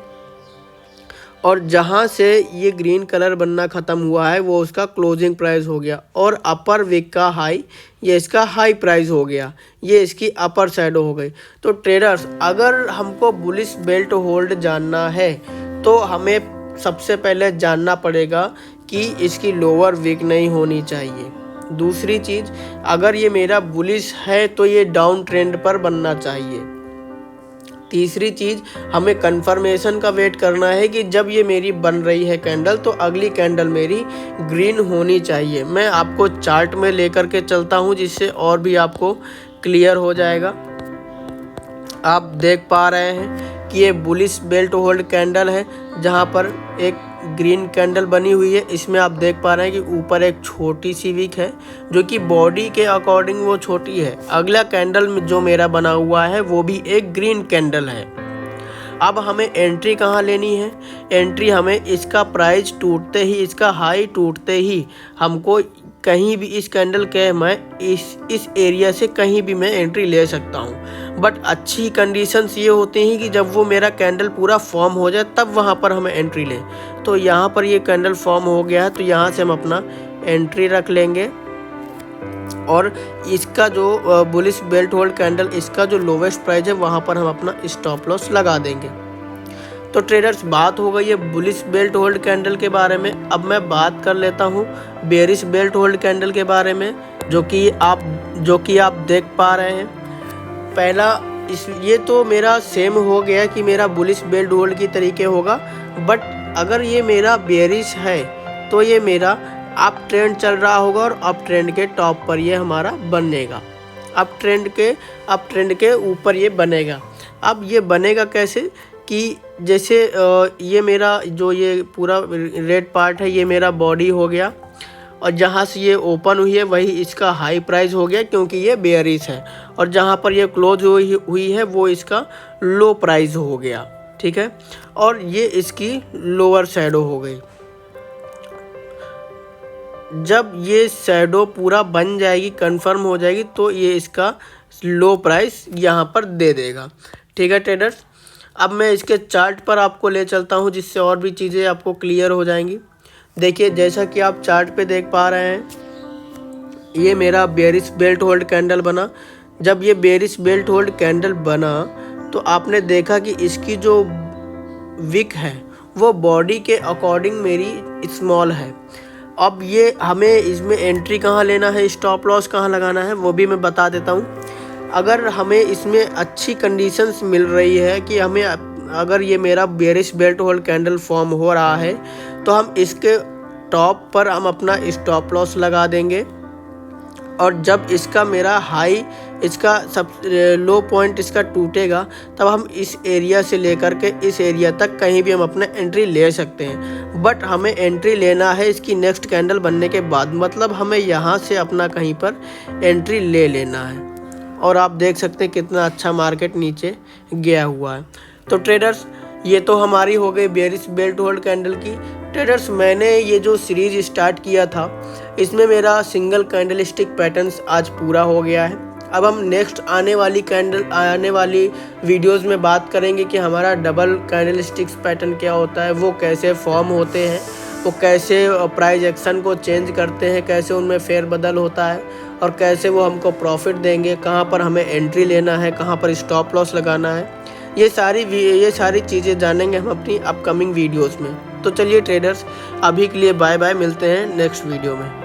और जहाँ से ये ग्रीन कलर बनना ख़त्म हुआ है वो उसका क्लोजिंग प्राइस हो गया और अपर विक का हाई ये इसका हाई प्राइस हो गया, ये इसकी अपर साइड हो गई। तो ट्रेडर्स, अगर हमको बुलिश बेल्ट होल्ड जानना है तो हमें सबसे पहले जानना पड़ेगा कि इसकी लोअर विक नहीं होनी चाहिए। दूसरी चीज़, अगर ये मेरा बुलिश है तो ये डाउन ट्रेंड पर बनना चाहिए। तीसरी चीज़, हमें कंफर्मेशन का वेट करना है कि जब ये मेरी बन रही है कैंडल तो अगली कैंडल मेरी ग्रीन होनी चाहिए। मैं आपको चार्ट में लेकर के चलता हूँ जिससे और भी आपको क्लियर हो जाएगा। आप देख पा रहे हैं कि ये बुलिश बेल्ट होल्ड कैंडल है जहाँ पर एक ग्रीन कैंडल बनी हुई है। इसमें आप देख पा रहे हैं कि ऊपर एक छोटी सी विक है जो कि बॉडी के अकॉर्डिंग वो छोटी है। अगला कैंडल में जो मेरा बना हुआ है वो भी एक ग्रीन कैंडल है। अब हमें एंट्री कहाँ लेनी है? एंट्री हमें इसका प्राइस टूटते ही, इसका हाई टूटते ही हमको कहीं भी इस कैंडल के मैं इस एरिया से कहीं भी मैं एंट्री ले सकता हूँ। बट अच्छी कंडीशंस ये होती हैं कि जब वो मेरा कैंडल पूरा फॉर्म हो जाए तब वहाँ पर हमें एंट्री लें। तो यहाँ पर ये कैंडल फॉर्म हो गया है तो यहाँ से हम अपना एंट्री रख लेंगे और इसका जो बुलिश बेल्ट होल्ड कैंडल इसका जो लोवेस्ट प्राइस है वहाँ पर हम अपना स्टॉप लॉस लगा देंगे। तो ट्रेडर्स, बात हो गई है बुलिश बेल्ट होल्ड कैंडल के बारे में। अब मैं बात कर लेता हूँ बेयरिश बेल्ट होल्ड कैंडल के बारे में जो कि आप देख पा रहे हैं। पहला ये तो मेरा सेम हो गया कि मेरा बुलिश बेल्ट होल्ड की तरीके होगा, बट अगर ये मेरा बेयरिश है तो ये मेरा अप ट्रेंड चल रहा होगा और अप ट्रेंड के टॉप पर ये हमारा बनेगा, अप ट्रेंड के ऊपर ये बनेगा। अब ये बनेगा कैसे कि जैसे ये मेरा जो ये पूरा रेड पार्ट है ये मेरा बॉडी हो गया और जहाँ से ये ओपन हुई है वही इसका हाई प्राइस हो गया क्योंकि ये बेयरिश है और जहाँ पर ये क्लोज हुई है वो इसका लो प्राइस हो गया। ठीक है, और ये इसकी लोअर शैडो हो गई। जब ये शैडो पूरा बन जाएगी, कंफर्म हो जाएगी, तो ये इसका लो प्राइस यहाँ पर दे देगा। ठीक है ट्रेडर्स, अब मैं इसके चार्ट पर आपको ले चलता हूँ जिससे और भी चीज़ें आपको क्लियर हो जाएंगी। देखिए, जैसा कि आप चार्ट पे देख पा रहे हैं, ये मेरा बेयरिश बेल्ट होल्ड कैंडल बना। जब ये बेयरिश बेल्ट होल्ड कैंडल बना तो आपने देखा कि इसकी जो विक है वो बॉडी के अकॉर्डिंग मेरी स्मॉल है। अब ये हमें इसमें एंट्री कहाँ लेना है, स्टॉप लॉस कहाँ लगाना है, वो भी मैं बता देता हूँ। अगर हमें इसमें अच्छी कंडीशंस मिल रही है कि हमें अगर ये मेरा bearish belt hold candle form हो रहा है तो हम इसके टॉप पर हम अपना स्टॉप लॉस लगा देंगे और जब इसका मेरा हाई, इसका सब लो पॉइंट इसका टूटेगा तब हम इस एरिया से लेकर के इस एरिया तक कहीं भी हम अपना एंट्री ले सकते हैं। बट हमें एंट्री लेना है इसकी नेक्स्ट कैंडल बनने के बाद, मतलब हमें यहाँ से अपना कहीं पर एंट्री ले लेना है। और आप देख सकते हैं कितना अच्छा मार्केट नीचे गया हुआ है। तो ट्रेडर्स, ये तो हमारी हो गई बेयरिश बेल्ट होल्ड कैंडल की। ट्रेडर्स, मैंने ये जो सीरीज स्टार्ट किया था इसमें मेरा सिंगल कैंडलस्टिक पैटर्न्स आज पूरा हो गया है। अब हम नेक्स्ट आने वाली वीडियोस में बात करेंगे कि हमारा डबल कैंडलस्टिक्स पैटर्न क्या होता है, वो कैसे फॉर्म होते हैं। वो कैसे प्राइस एक्शन को चेंज करते हैं, कैसे उनमें फेरबदल होता है और कैसे वो हमको प्रॉफिट देंगे, कहाँ पर हमें एंट्री लेना है, कहाँ पर स्टॉप लॉस लगाना है। ये सारी चीज़ें जानेंगे हम अपनी अपकमिंग वीडियोस में। तो चलिए ट्रेडर्स, अभी के लिए बाय बाय, मिलते हैं नेक्स्ट वीडियो में।